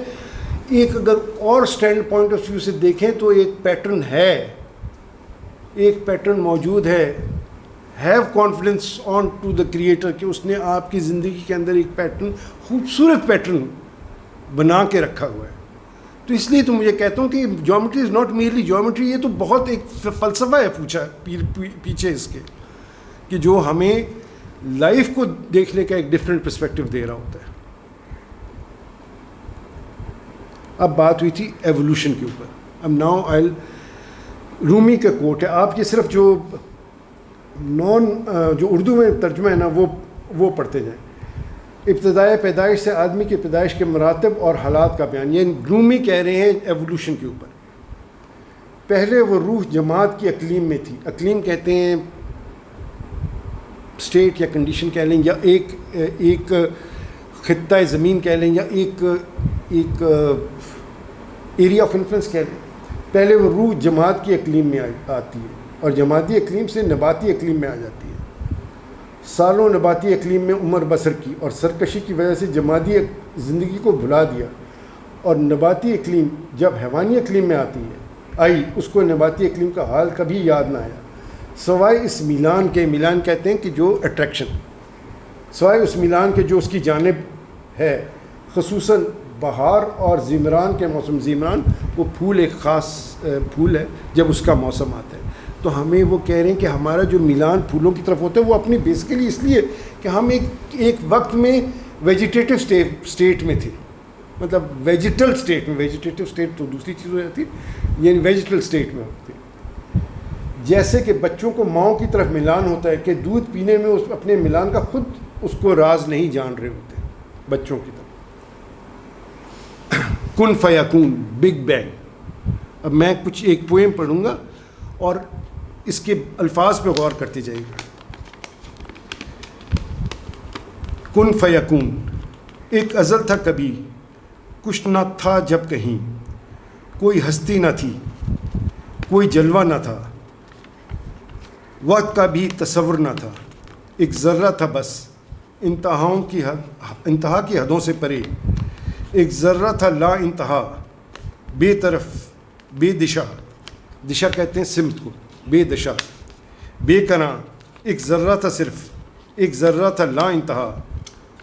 ایک اگر اور اسٹینڈ پوائنٹ آف ویو سے دیکھیں تو ایک پیٹرن ہے، ایک پیٹرن موجود ہے. Have confidence on to the creator کہ اس نے آپ کی زندگی کے اندر ایک پیٹرن، خوبصورت پیٹرن بنا کے رکھا ہوا ہے. تو اس لیے تو مجھے کہتا ہوں کہ جیومیٹری از ناٹ میرلی جیومیٹری، یہ تو بہت ایک فلسفہ ہے پیچھے اس کے، کہ جو ہمیں لائف کو دیکھنے کا ایک ڈفرینٹ پرسپیکٹو دے رہا ہوتا ہے. اب بات ہوئی تھی ایوولوشن کے اوپر. اب ناؤ آئی، رومی کا کوٹ ہے، آپ یہ صرف جو اردو میں ترجمہ ہے نا وہ پڑھتے جائیں. ابتدائے پیدائش سے آدمی کی پیدائش کے مراتب اور حالات کا بیان، یہ رومی کہہ رہے ہیں ایوولوشن کے اوپر. پہلے وہ روح جماعت کی اقلیم میں تھی. اقلیم کہتے ہیں اسٹیٹ یا کنڈیشن کہہ لیں، یا ایک خطۂ زمین کہہ لیں، یا ایک ایریا آف انفلوئنس کہہ لیں. پہلے وہ روح جماعت کی اقلیم میں آتی ہے اور جماعتی اقلیم سے نباتی اقلیم میں آ جاتی ہے. سالوں نباتی اقلیم میں عمر بسر کی اور سرکشی کی وجہ سے جماعتی زندگی کو بھلا دیا، اور نباتی اقلیم جب حیوانی اقلیم میں آئی اس کو نباتی اقلیم کا حال کبھی یاد نہ آیا، سوائے اس میلان کے، میلان کہتے ہیں کہ جو اٹریکشن، سوائے اس میلان کے جو اس کی جانب ہے، خصوصاً بہار اور زمران کے موسم. زمران وہ پھول، ایک خاص پھول ہے جب اس کا موسم آتا ہے. تو ہمیں وہ کہہ رہے ہیں کہ ہمارا جو میلان پھولوں کی طرف ہوتا ہے وہ اپنی بیسیکلی اس لیے کہ ہم ایک وقت میں ویجیٹیٹو اسٹیٹ میں تھے، مطلب ویجیٹل اسٹیٹ میں. ویجیٹیٹو اسٹیٹ تو دوسری چیز ہو جاتی، یعنی ویجیٹل اسٹیٹ میں ہوتے. جیسے کہ بچوں کو ماؤں کی طرف ملان ہوتا ہے کہ دودھ پینے میں اس اپنے ملان کا خود اس کو راز نہیں جان رہے ہوتے بچوں کی طرف. کن فیکون، بگ بینگ. اب میں کچھ ایک پوئم پڑھوں گا اور اس کے الفاظ پہ غور کرتے جائیں گے. کن فیکون، ایک ازل تھا کبھی، کچھ نہ تھا جب کہیں، کوئی ہستی نہ تھی، کوئی جلوہ نہ تھا، وقت کا بھی تصور نہ تھا، ایک ذرہ تھا بس انتہا کی حدوں سے پرے، ایک ذرہ تھا لا انتہا، بے طرف بے دشا، دشا کہتے ہیں سمت کو، بے دشا بے کناں، ایک ذرہ تھا صرف، ایک ذرہ تھا لا انتہا،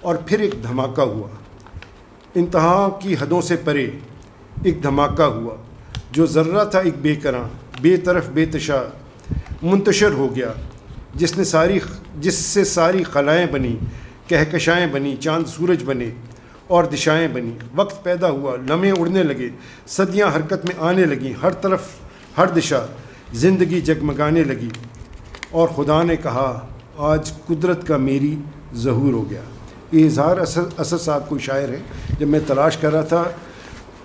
اور پھر ایک دھماکہ ہوا، انتہا کی حدوں سے پرے ایک دھماکہ ہوا، جو ذرہ تھا ایک بے کناں، بے طرف بے دشا، منتشر ہو گیا، جس سے ساری خلائیں بنی، کہکشائیں بنی، چاند سورج بنے اور دشائیں بنی. وقت پیدا ہوا، لمحے اڑنے لگے، صدیاں حرکت میں آنے لگیں، ہر طرف ہر دشا زندگی جگمگانے لگی، اور خدا نے کہا آج قدرت کا میری ظہور ہو گیا. یہ اظہار اسد صاحب کوئی شاعر ہے. جب میں تلاش کر رہا تھا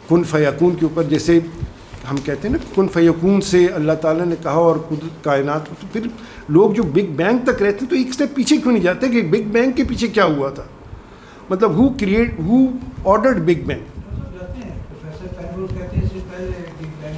کن فیکون کے اوپر، جیسے ہم کہتے ہیں نا کن فیکون سے اللہ تعالیٰ نے کہا اور قدرت کائنات، تو پھر لوگ جو بگ بینگ تک رہتے ہیں تو ایک سٹیپ پیچھے کیوں نہیں جاتے کہ بگ بینگ کے پیچھے کیا ہوا تھا، مطلب ہو آرڈرڈ بگ بینگ. جاتے ہیں پروفیسر پیرول کہتے ہیں اس سے پہلے big bang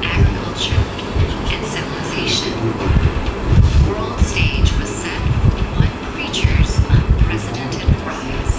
agriculture, and civilization. The world stage was set for one creature's unprecedented rise.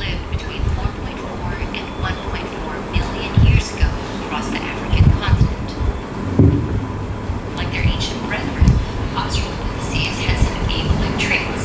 lived between 4.4 and 1.4 million years ago across the African continent. Like their ancient brethren, Australopithecus had some ape-like traits.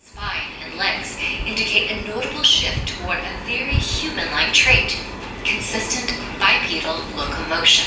Spine and legs indicate a notable shift toward a very human-like trait, consistent bipedal locomotion.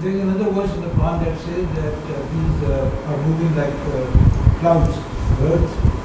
There is another verse in the Quran that says that these are moving like clouds. Earth,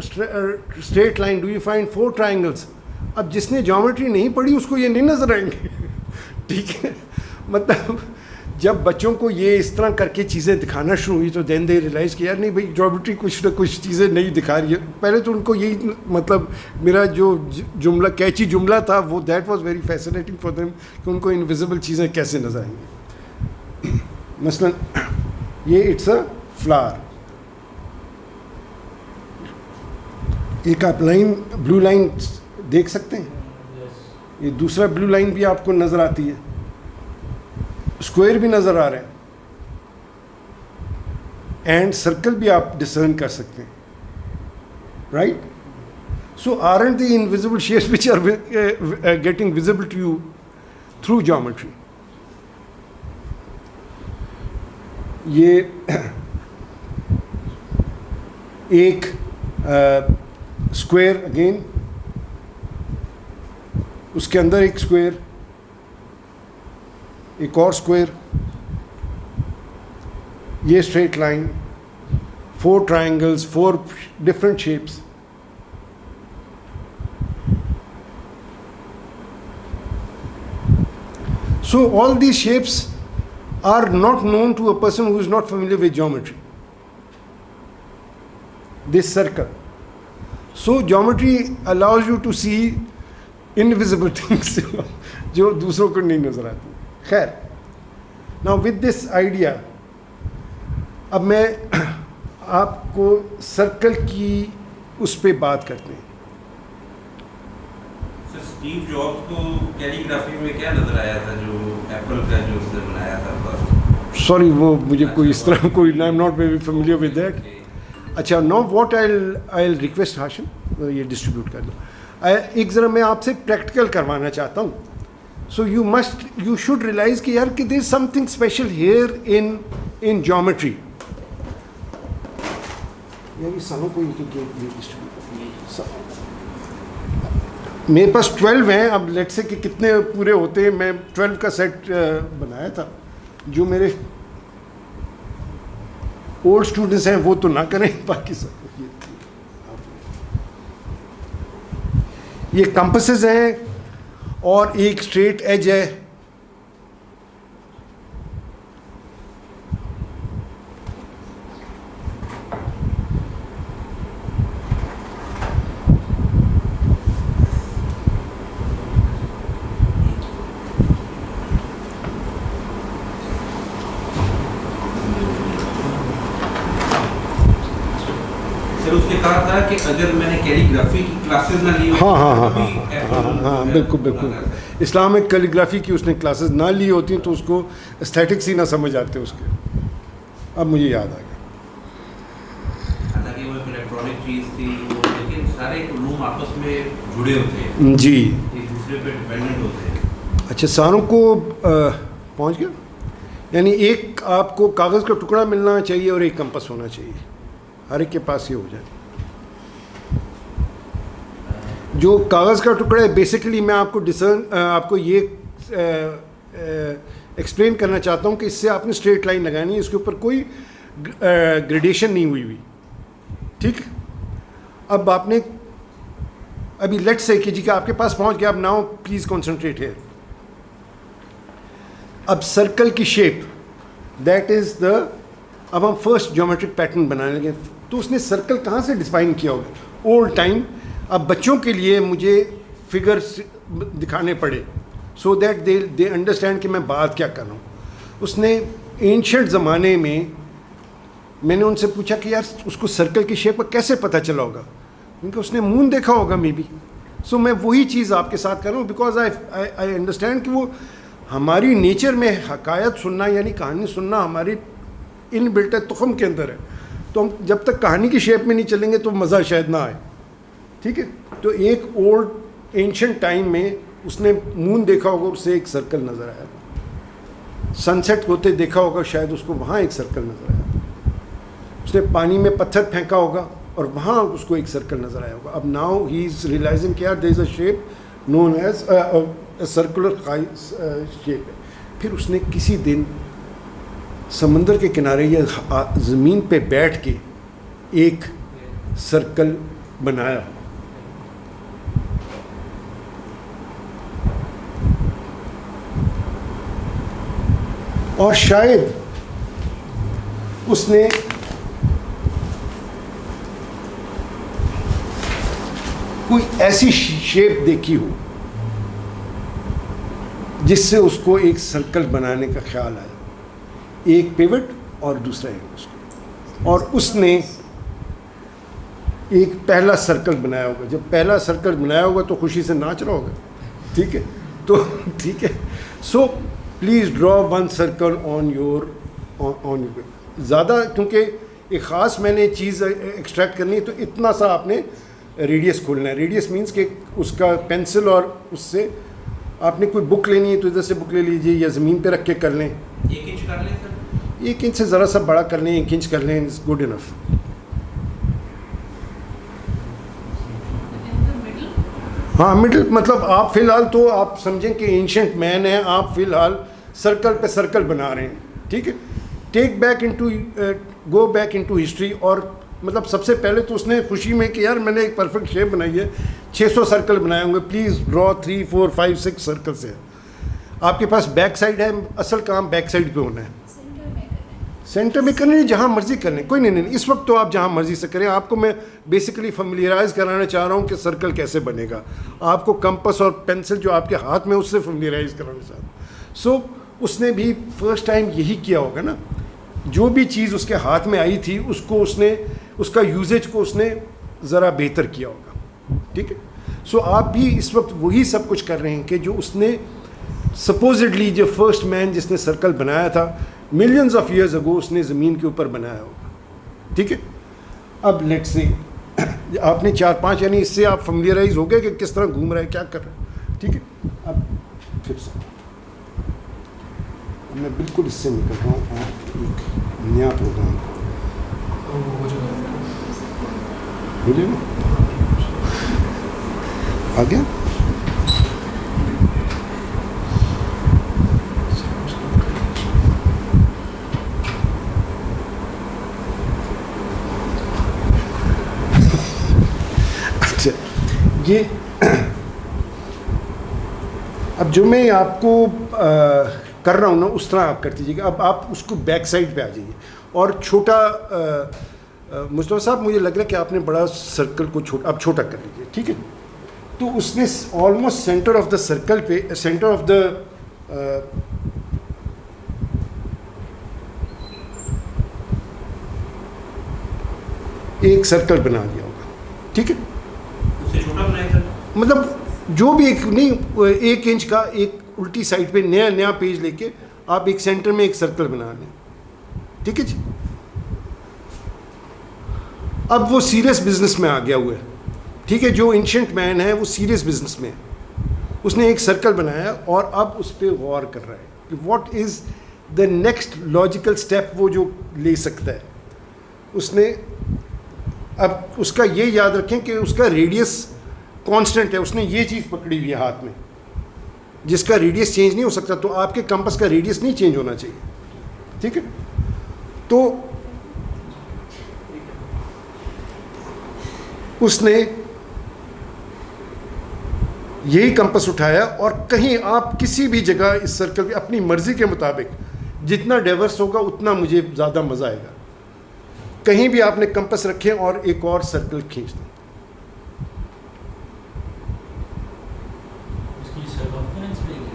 straight line, do you find 4 triangles? اب جس نے geometry نہیں پڑھی اس کو یہ نہیں نظر آئیں گے. ٹھیک ہے, مطلب جب بچوں کو یہ اس طرح کر کے چیزیں دکھانا شروع ہوئی تو دین دے ریلائز کہ یار نہیں بھائی جیومیٹری کچھ نہ کچھ چیزیں نہیں دکھا رہی ہے. پہلے تو ان کو یہی مطلب میرا جو جملہ کیچی جملہ تھا وہ that was very fascinating for them کہ ان کو انویزیبل چیزیں کیسے نظر آئیں گی. مثلاً یہ اٹس اے فلاور, ایک آپ لائن بلو لائن دیکھ سکتے ہیں, یہ دوسرا بلو لائن بھی آپ کو نظر آتی ہے, اسکوائر بھی نظر آ رہے ہیں, اینڈ سرکل بھی آپ ڈسرن کر سکتے ہیں, right. So aren't the invisible shapes which are getting visible to you through geometry. یہ ایک اسکوائر اگین, اس کے اندر ایک اسکوائر, ایک اور اسکوائر, یہ straight line, 4 triangles, 4 different shapes. So all these shapes are not known to a person who is not familiar with geometry. This circle. So geometry allows you to see invisible things جو دوسروں کو نہیں نظر آتی. خیر, now with this idea اب میں آپ کو سرکل کی اس پہ بات کرتے ہیں. سر اسٹیو جابس کو کیلی گرافی میں کیا نظر آیا تھا جو ایپل کا جو اس نے بنایا تھا فرسٹ؟ سوری وہ مجھے کوئی اس طرح کوئی I am not very familiar with that. اچھا نو واٹ آئی ریکویسٹ ہاشم یہ ڈسٹریبیوٹ کر دو. ایک ذرا میں آپ سے پریکٹیکل کروانا چاہتا ہوں. سو یو شوڈ ریئلائز کہ یار کہ there is something special here in geometry. میرے پاس 12 ہیں, اب لیٹ سے کہ کتنے پورے ہوتے ہیں. میں 12 کا سیٹ بنایا تھا. جو میرے اولڈ اسٹوڈنٹس ہیں وہ تو نہ کریں, باقی سب یہ کمپسز ہیں اور ایک اسٹریٹ ایج ہے. کہ اگر میں نے کیلی گرافی کی کلاسز نہ لی ہاں بالکل بالکل اسلامک کیلی گرافی کی اس نے کلاسز نہ لی ہوتی تو اس کو استھیٹکس ہی نہ سمجھ آتے اس کے. اب مجھے یاد آ گیا. حالانکہ وہ ایک الیکٹرانک چیز تھی لیکن سارے علوم آپس میں جڑے ہوتے ہیں جی, ایک دوسرے پہ ڈپینڈنٹ ہوتے ہیں. اچھا ساروں کو پہنچ گیا. یعنی ایک آپ کو کاغذ کا ٹکڑا ملنا چاہیے اور ایک کمپس ہونا چاہیے, ہر ایک کے پاس یہ ہو جائے. جو کاغذ کا ٹکڑا ہے بیسیکلی میں آپ کو یہ ایکسپلین کرنا چاہتا ہوں کہ اس سے آپ نے اسٹریٹ لائن لگانی ہے, اس کے اوپر کوئی گریڈیشن نہیں ہوئی. ٹھیک, اب آپ نے ابھی لیٹ سے کہ جی کہ آپ کے پاس پہنچ گیا. اب ناؤ پلیز کنسنٹریٹ ہیئر. اب سرکل کی شیپ دیٹ از دا, اب ہم فرسٹ جیومیٹرک پیٹرن بنانے لگے. تو اس نے سرکل کہاں سے ڈیفائن کیا ہوگا؟ Old time. اب بچوں کے لیے مجھے فگرس دکھانے پڑے سو دیٹ دے انڈرسٹینڈ کہ میں بات کیا کر رہا ہوں. اس نے اینشنٹ زمانے میں نے ان سے پوچھا کہ یار اس کو سرکل کی شیپ کا کیسے پتہ چلا ہوگا, کیونکہ اس نے مون دیکھا ہوگا می بی. سو میں وہی چیز آپ کے ساتھ کر رہا ہوں بیکاز آئی انڈرسٹینڈ کہ وہ ہماری نیچر میں حکایت سننا یعنی کہانی سننا ہماری ان بلٹ تخم کے اندر ہے. تو ہم جب تک کہانی کی شیپ میں نہیں چلیں گے تو مزہ شاید نہ آئے. ٹھیک ہے, تو ایک اولڈ اینشنٹ ٹائم میں اس نے مون دیکھا ہوگا, اس سے ایک سرکل نظر آیا. سن سیٹ ہوتے دیکھا ہوگا, شاید اس کو وہاں ایک سرکل نظر آیا. اس نے پانی میں پتھر پھینکا ہوگا اور وہاں اس کو ایک سرکل نظر آیا ہوگا. اب ناؤ ہی از ریئلائزنگ کہ یار there is a shape known as circular shape ہے. پھر اس نے کسی دن سمندر کے کنارے یا زمین پہ بیٹھ کے ایک سرکل بنایا. اور شاید اس نے کوئی ایسی شیپ دیکھی ہو جس سے اس کو ایک سرکل بنانے کا خیال آیا, ایک پیوٹ اور دوسرا ایک اس کو, اور اس نے ایک پہلا سرکل بنایا ہوگا. جب پہلا سرکل بنایا ہوگا تو خوشی سے ناچ رہا ہوگا, ٹھیک ہے, تو ٹھیک ہے. So please draw one circle on your زیادہ, کیونکہ ایک خاص میں نے چیز ایکسٹریکٹ کرنی ہے تو اتنا سا آپ نے ریڈیس کھولنا ہے. ریڈیس مینس کہ اس کا پینسل, اور اس سے آپ نے کوئی بک لینی ہے تو ادھر سے بک لے لیجیے یا زمین پہ رکھ کے کر لیں. 1 انچ کر لیں سر, 1 انچ سے ذرا سا بڑا کر لیں, 1 انچ کر لیں, از گڈ انف. ہاں مڈل, مطلب آپ فی الحال تو آپ سمجھیں کہ اینشنٹ مین ہے, آپ فی الحال سرکل پہ سرکل بنا رہے ہیں, ٹھیک ہے. Take back into, go back into history. اور مطلب سب سے پہلے تو اس نے خوشی میں کہ یار میں نے ایک پرفیکٹ شیپ بنائی ہے, 600 سرکل بنائے ہوں گے, پلیز ڈرا 3 4 5 6 سرکل سے. آپ کے پاس بیک سائڈ ہے, اصل کام بیک سائڈ پہ ہونا ہے. سینٹر میں کرنے, جہاں مرضی کرنے, کوئی نہیں, اس وقت تو آپ جہاں مرضی سے کریں. آپ کو میں بیسیکلی فیملیرائز کرانا چاہ رہا ہوں کہ سرکل کیسے بنے گا. آپ کو کمپس اور پینسل جو آپ کے ہاتھ میں اس سے فیملیرائز کرانا چاہ رہا ہوں. سو اس نے بھی فرسٹ ٹائم یہی کیا ہوگا نا, جو بھی چیز اس کے ہاتھ میں آئی تھی اس کو اس نے, اس کا یوزیج کو اس نے ذرا بہتر کیا ہوگا, ٹھیک ہے. سو آپ بھی اس وقت وہی سب کچھ کر رہے ہیں کہ جو اس نے سپوزڈلی, جو فرسٹ مین جس نے سرکل بنایا تھا ملینز آف ایئرز اگو, اس نے زمین کے اوپر بنایا ہوگا, ٹھیک ہے. اب لیٹ سے آپ نے 4-5, یعنی اس سے آپ فیملیرائز ہو گئے کہ کس طرح گھوم رہا ہے, کیا کر رہا ہے, ٹھیک ہے. اب پھر سے میں بالکل اس سے نکل رہا ہوں, آپ ایک نیا پروگرام ہو جائے گا. آ گیا. اچھا, یہ اب جو میں آپ کو کر رہا ہوں نا اس طرح آپ کر دیجیے گا. اب آپ اس کو بیک سائڈ پہ آ جائیے اور چھوٹا, مصطفیٰ صاحب مجھے لگ رہا ہے کہ آپ نے بڑا سرکل کو اب چھوٹا کر لیجیے, ٹھیک ہے. تو اس نے almost centre of the circle پہ, سینٹر آف دا ایک سرکل بنا دیا ہوگا, ٹھیک ہے. اس سے چھوٹا بنایا سر, مطلب جو بھی ایک نہیں, 1 انچ کا ایک الٹی سائڈ پہ نیا پیج لے کے آپ ایک سینٹر میں ایک سرکل بنا لیں, ٹھیک ہے جی. اب وہ سیریس بزنس میں آ گیا ہوا ہے, ٹھیک ہے. جو اینشنٹ مین ہے وہ سیریس بزنس میں ہے, اس نے ایک سرکل بنایا اور اب اس پہ غور کر رہا ہے کہ what is the next logical step وہ جو لے سکتا ہے. اس نے اب اس کا یہ یاد رکھیں کہ اس کا ریڈیس کانسٹنٹ ہے, اس نے یہ چیز پکڑی ہوئی ہے ہاتھ میں جس کا ریڈیس چینج نہیں ہو سکتا, تو آپ کے کمپس کا ریڈیس نہیں چینج ہونا چاہیے, ٹھیک ہے. تو اس نے یہی کمپس اٹھایا اور کہیں آپ کسی بھی جگہ اس سرکل پہ اپنی مرضی کے مطابق جتنا ڈائیورس ہوگا اتنا مجھے زیادہ مزہ آئے گا. کہیں بھی آپ نے کمپس رکھیں اور ایک اور سرکل کھینچ دیں.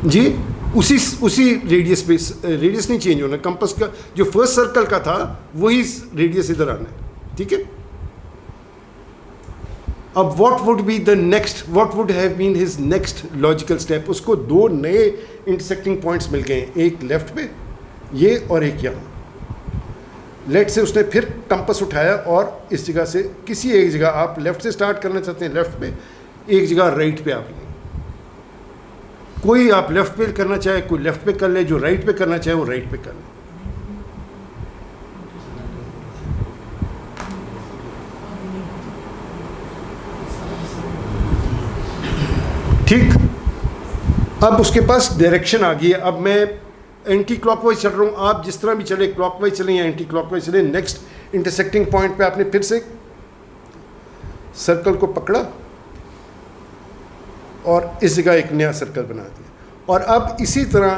جی اسی ریڈیس پہ, ریڈیس نہیں چینج ہونا, کمپس کا جو فرسٹ سرکل کا تھا وہی ریڈیس ادھر آنا ہے, ٹھیک ہے. اب what would be the next, what would have been his next logical step. اس کو 2 نئے انٹرسیکٹنگ پوائنٹس مل گئے ہیں, ایک لیفٹ پہ یہ اور ایک یہاں. لیٹ سے اس نے پھر کمپس اٹھایا اور اس جگہ سے کسی ایک جگہ, آپ لیفٹ سے اسٹارٹ کرنا چاہتے ہیں لیفٹ پہ, ایک جگہ رائٹ پہ آپ لیں. کوئی آپ لیفٹ پہ کرنا چاہے کوئی لیفٹ پہ کر لے, جو رائٹ پہ کرنا چاہے وہ رائٹ پہ کر لے. ٹھیک. اب اس کے پاس ڈائریکشن آ گئی ہے. اب میں اینٹی کلاک وائز چل رہا ہوں, آپ جس طرح بھی چلے, کلاک وائز چلیں یا اینٹی کلاک وائز چلیں. نیکسٹ انٹرسیکٹنگ پوائنٹ پہ آپ نے پھر سے سرکل کو پکڑا اور اس جگہ ایک نیا سرکل بنا دیا. اور اب اسی طرح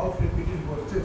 of repeated verses.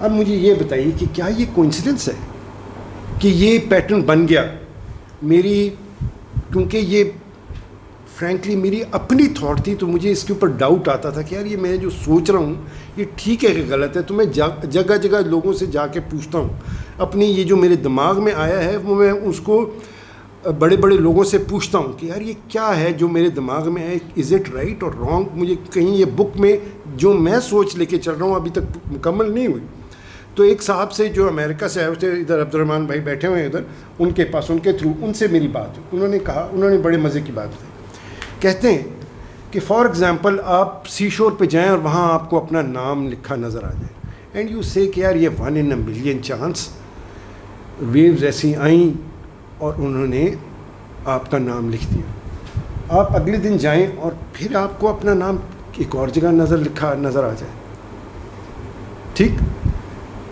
اب مجھے یہ بتائیے کہ کیا یہ کوئنسیڈنس ہے کہ یہ پیٹرن بن گیا میری, کیونکہ یہ فرینکلی میری اپنی تھاٹ تھی, تو مجھے اس کے اوپر ڈاؤٹ آتا تھا کہ یار یہ میں جو سوچ رہا ہوں یہ ٹھیک ہے کہ غلط ہے. تو میں جگہ جگہ لوگوں سے جا کے پوچھتا ہوں, اپنی یہ جو میرے دماغ میں آیا ہے وہ میں اس کو بڑے بڑے لوگوں سے پوچھتا ہوں کہ یار یہ کیا ہے جو میرے دماغ میں ہے, از اٹ رائٹ اور رانگ. مجھے کہیں یہ بک میں جو میں سوچ لے کے چل رہا ہوں ابھی تک مکمل نہیں ہوئی. تو ایک صاحب سے جو امریکہ سے آئے ہوتے, ادھر عبد الرحمٰن بھائی بیٹھے ہوئے ہیں ادھر, ان کے پاس, ان کے تھرو ان سے میری بات ہوئی. انہوں نے کہا, انہوں نے بڑے مزے کی بات بتائی. کہتے ہیں کہ فار ایگزامپل آپ سی شور پہ جائیں اور وہاں آپ کو اپنا نام لکھا نظر آ جائے, اینڈ یو سے کہ یار یہ 1 in a million chance, waves ایسی آئیں اور انہوں نے آپ کا نام لکھ دیا. آپ اگلے دن جائیں اور پھر آپ کو اپنا نام ایک اور جگہ لکھا نظر آ جائے, ٹھیک,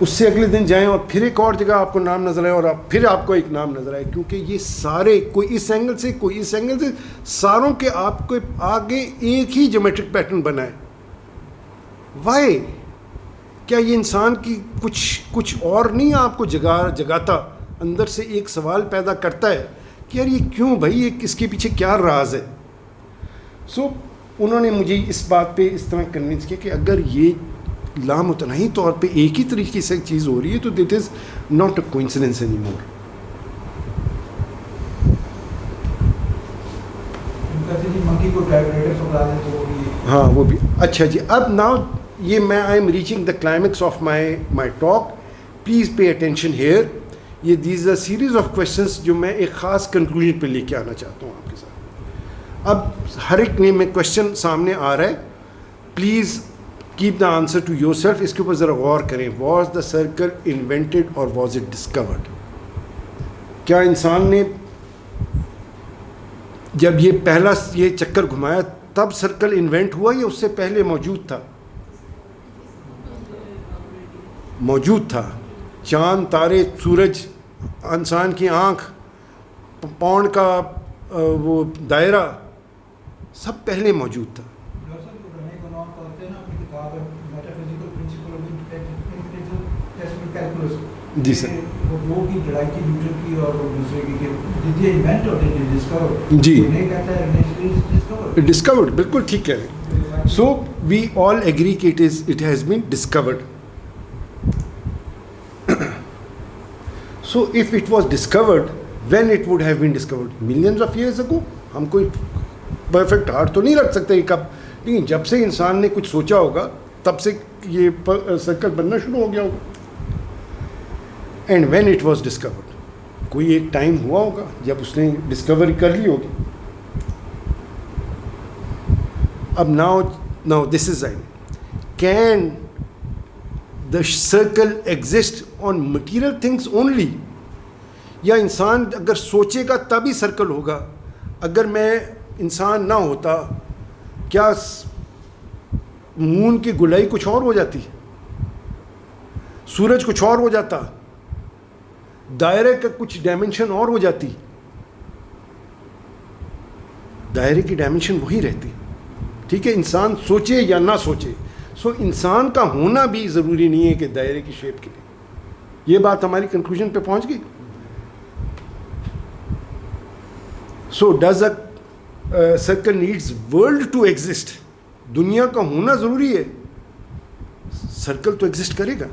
اس سے اگلے دن جائیں اور پھر ایک اور جگہ آپ کو نام نظر آئے اور پھر آپ کو ایک نام نظر آئے, کیونکہ یہ سارے کوئی اس اینگل سے کوئی اس اینگل سے, ساروں کے آپ کو آگے ایک ہی جیومیٹرک پیٹرن بنا ہے. وائی؟ کیا یہ انسان کی کچھ اور نہیں آپ کو جگاتا, اندر سے ایک سوال پیدا کرتا ہے کہ یار یہ کیوں بھائی, یہ اس کے پیچھے کیا راز ہے. سو انہوں نے مجھے اس بات پہ اس طرح کنونس کیا کہ اگر یہ لامتناہی طور پہ ایک ہی طریقے سے ایک چیز ہو رہی ہے تو that is not a coincidence any more. ہاں وہ بھی اچھا جی. اب ناؤ یہ میں I am reaching the climax of my talk, please pay attention here. یہ these a series of questions جو میں ایک خاص کنکلوژن پہ لے کے آنا چاہتا ہوں آپ کے ساتھ. اب ہر ایک میں کوشچن سامنے آ رہا ہے, please keep the answer to yourself. اس کے اوپر ذرا غور کریں. Was the circle invented or was it discovered? کیا انسان نے جب یہ پہلا یہ چکر گھمایا تب سرکل انوینٹ ہوا یا اس سے پہلے موجود تھا؟ موجود تھا. چاند, تارے, سورج, انسان کی آنکھ, پاؤنڈ کا وہ دائرہ, سب پہلے موجود تھا. جی سر. جی ڈسکورڈ, بالکل ٹھیک کہہ رہے ہیں. سو وی آل ایگری کہ it has been discovered. So if it was discovered, when it would have been discovered? Millions of years ago. ہم کوئی پرفیکٹ ہارٹ تو نہیں رکھ سکتے کہ کب, لیکن جب سے انسان نے کچھ سوچا ہوگا تب سے یہ سرکل بننا شروع ہو گیا ہوگا. And when it was discovered, کوئی ایک ٹائم ہوا ہوگا جب اس نے ڈسکوری کر لی ہوگی. اب now this is I, can the circle exist on material things only, یا انسان اگر سوچے گا تبھی سرکل ہوگا؟ اگر میں انسان نہ ہوتا کیا مون کی گولائی کچھ اور ہو جاتی, سورج کچھ اور ہو جاتا, دائرے کا کچھ ڈائمنشن اور ہو جاتی؟ دائرے کی ڈائمنشن وہی رہتی, ٹھیک ہے, انسان سوچے یا نہ سوچے. سو انسان کا ہونا بھی ضروری نہیں ہے کہ دائرے کی شیپ کے لیے. یہ بات ہماری کنکلوژن پہ پہنچ گئی. So does a circle needs world to exist? دنیا کا ہونا ضروری ہے. سرکل تو ایگزسٹ کرے گا,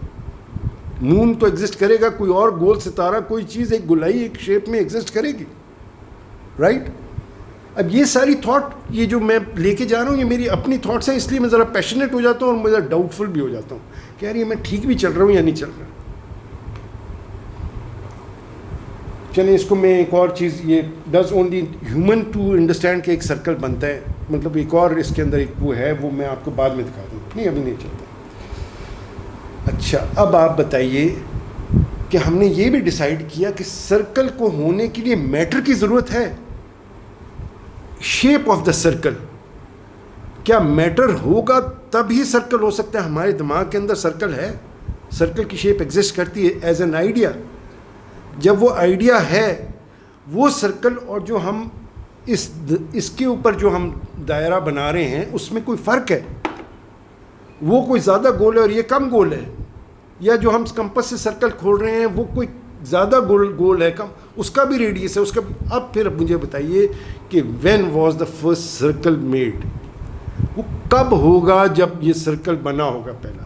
مون تو ایگزسٹ کرے گا, کوئی اور گول ستارہ, کوئی چیز ایک گولائی ایک شیپ میں ایگزسٹ کرے گی, رائٹ؟ اب یہ ساری تھاٹ یہ جو میں لے کے جا رہا ہوں یہ میری اپنی تھاٹس ہیں, اس لیے میں ذرا پیشنیٹ ہو جاتا ہوں اور میں ذرا ڈاؤٹ فل بھی ہو جاتا ہوں کہ یار یہ میں ٹھیک بھی چل رہا ہوں یا نہیں چل رہا. چلیں اس کو میں ایک اور چیز, یہ does only human to understand کہ ایک سرکل بنتا ہے, مطلب ایک اور اس کے اندر ایک وہ ہے, وہ میں آپ کو بعد میں دکھا دوں, نہیں ابھی نہیں چلتا. اچھا اب آپ بتائیے کہ ہم نے یہ بھی ڈیسائیڈ کیا کہ سرکل کو ہونے کے لیے میٹر کی ضرورت ہے. شیپ آف دا سرکل, کیا میٹر ہوگا تب ہی سرکل ہو سکتا ہے؟ ہمارے دماغ کے اندر سرکل ہے, سرکل کی شیپ ایگزسٹ کرتی ہے ایز این آئیڈیا. جب وہ آئیڈیا ہے وہ سرکل اور جو ہم اس کے اوپر جو ہم دائرہ بنا رہے ہیں اس میں کوئی فرق ہے؟ وہ کوئی زیادہ گول ہے اور یہ کم گول ہے. یا جو ہم کمپس سے سرکل کھول رہے ہیں وہ کوئی زیادہ گول ہے کم, اس کا بھی ریڈیس ہے, اس کا. اب پھر مجھے بتائیے کہ when was the first circle made, وہ کب ہوگا جب یہ سرکل بنا ہوگا پہلا.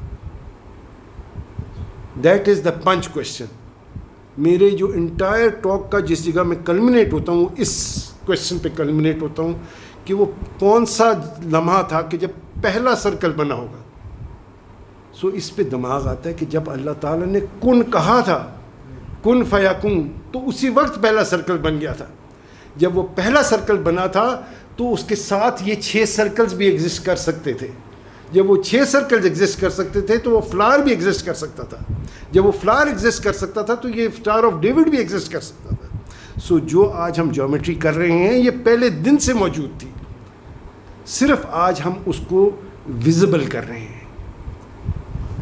That is the punch question. میرے جو انٹائر ٹاک کا جس جگہ میں کلمنیٹ ہوتا ہوں, اس کوشچن پہ کلمنیٹ ہوتا ہوں کہ وہ کون سا لمحہ تھا کہ جب پہلا سرکل بنا ہوگا. سو اس پہ دماغ آتا ہے کہ جب اللہ تعالیٰ نے کن کہا تھا, کن فیکون, تو اسی وقت پہلا سرکل بن گیا تھا. جب وہ پہلا سرکل بنا تھا تو اس کے ساتھ یہ 6 سرکلز بھی ایگزسٹ کر سکتے تھے. جب وہ 6 سرکلز ایگزسٹ کر سکتے تھے تو وہ فلاور بھی ایگزسٹ کر سکتا تھا. جب وہ فلاور ایگزسٹ کر سکتا تھا تو یہ اسٹار آف ڈیوڈ بھی ایگزسٹ کر سکتا تھا. سو جو آج ہم جیومیٹری کر رہے ہیں یہ پہلے دن سے موجود تھی, صرف آج ہم اس کو ویزیبل کر رہے ہیں.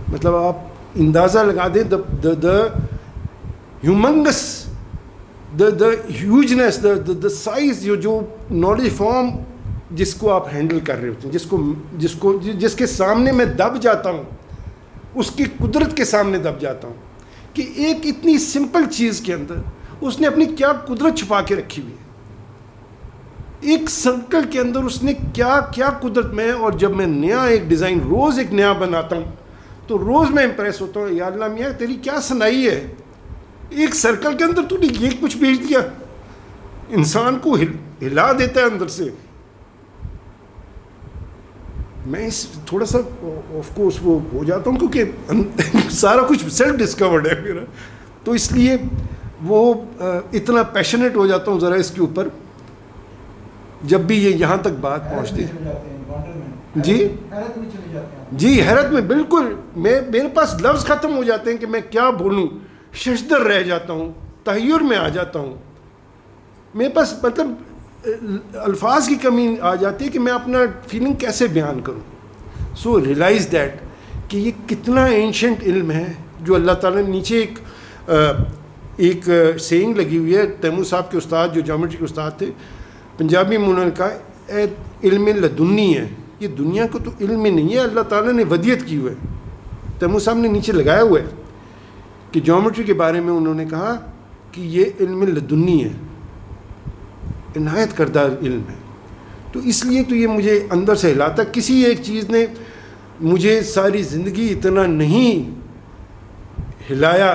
مطلب آپ اندازہ لگا دیں دا ہیومنگس, دا ہیوجنس, دا سائز, جو نالج فارم جس کو آپ ہینڈل کر رہے ہوتے ہیں, جس کے سامنے میں دب جاتا ہوں, اس کی قدرت کے سامنے دب جاتا ہوں کہ ایک اتنی سمپل چیز کے اندر اس نے اپنی کیا قدرت چھپا کے رکھی ہوئی ہے. ایک سرکل کے اندر اس نے کیا قدرت میں. اور جب میں نیا ایک ڈیزائن روز ایک نیا بناتا ہوں تو روز میں امپریس ہوتا ہوں, یا اللہ میاں تیری کیا صنائی ہے, ایک سرکل کے اندر تو نے یہ کچھ بھیج دیا, انسان کو ہلا دیتا ہے اندر سے. میں اس تھوڑا سا آف کورس وہ ہو جاتا ہوں کیونکہ سارا کچھ سیلف ڈسکورڈ ہے میرا, تو اس لیے وہ اتنا پیشنیٹ ہو جاتا ہوں ذرا اس کے اوپر جب بھی یہ یہاں تک بات پہنچتی ہے. جی جی, حیرت میں بالکل. میرے پاس لفظ ختم ہو جاتے ہیں کہ میں کیا بولوں, ششدر رہ جاتا ہوں, تحیر میں آ جاتا ہوں. میرے پاس مطلب الفاظ کی کمی آ جاتی ہے کہ میں اپنا فیلنگ کیسے بیان کروں. سو ریئلائز دیٹ کہ یہ کتنا اینشنٹ علم ہے جو اللہ تعالیٰ نے نیچے ایک سینگ لگی ہوئی ہے. تیمور صاحب کے استاد جو جیومیٹری کے استاد تھے پنجابی میں, انہوں نے کہا اے علم لدنی ہے, یہ دنیا کو تو علم نہیں ہے, اللہ تعالیٰ نے ودیت کی ہوئے. تیمور صاحب نے نیچے لگایا ہوا ہے کہ جیومیٹری کے بارے میں انہوں نے کہا کہ یہ علم لدنی ہے, عنایت کردہ علم ہے. تو اس لیے تو یہ مجھے اندر سے ہلاتا. کسی ایک چیز نے مجھے ساری زندگی اتنا نہیں ہلایا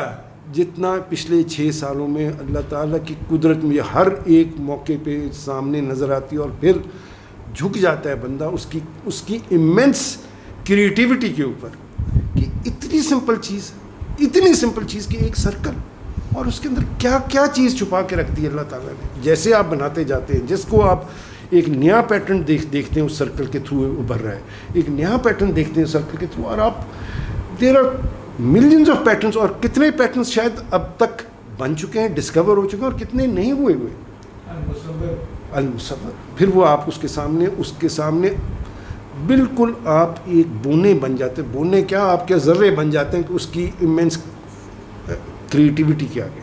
جتنا پچھلے 6 سالوں میں اللہ تعالیٰ کی قدرت مجھے ہر ایک موقع پہ سامنے نظر آتی ہے, اور پھر جھک جاتا ہے بندہ اس کی ایمنس کریٹیوٹی کے اوپر کہ اتنی سمپل چیز کہ ایک سرکل, اور اس کے اندر کیا چیز چھپا کے رکھ دی ہے اللہ تعالیٰ نے. جیسے آپ بناتے جاتے ہیں, جس کو آپ ایک نیا پیٹرن دیکھتے ہیں اس سرکل کے تھرو ابھر رہا ہے, ایک نیا پیٹرن دیکھتے ہیں سرکل کے تھرو, اور آپ there are millions of patterns, اور کتنے پیٹرنس شاید اب تک بن چکے ہیں, ڈسکور ہو چکے ہیں, اور کتنے نہیں ہوئے. المصور. پھر وہ آپ اس کے سامنے بالکل آپ ایک بونے بن جاتے ہیں. بونے کیا, آپ کے ذرے بن جاتے ہیں کہ اس کی ایمنس کریٹیوٹی کے آگے.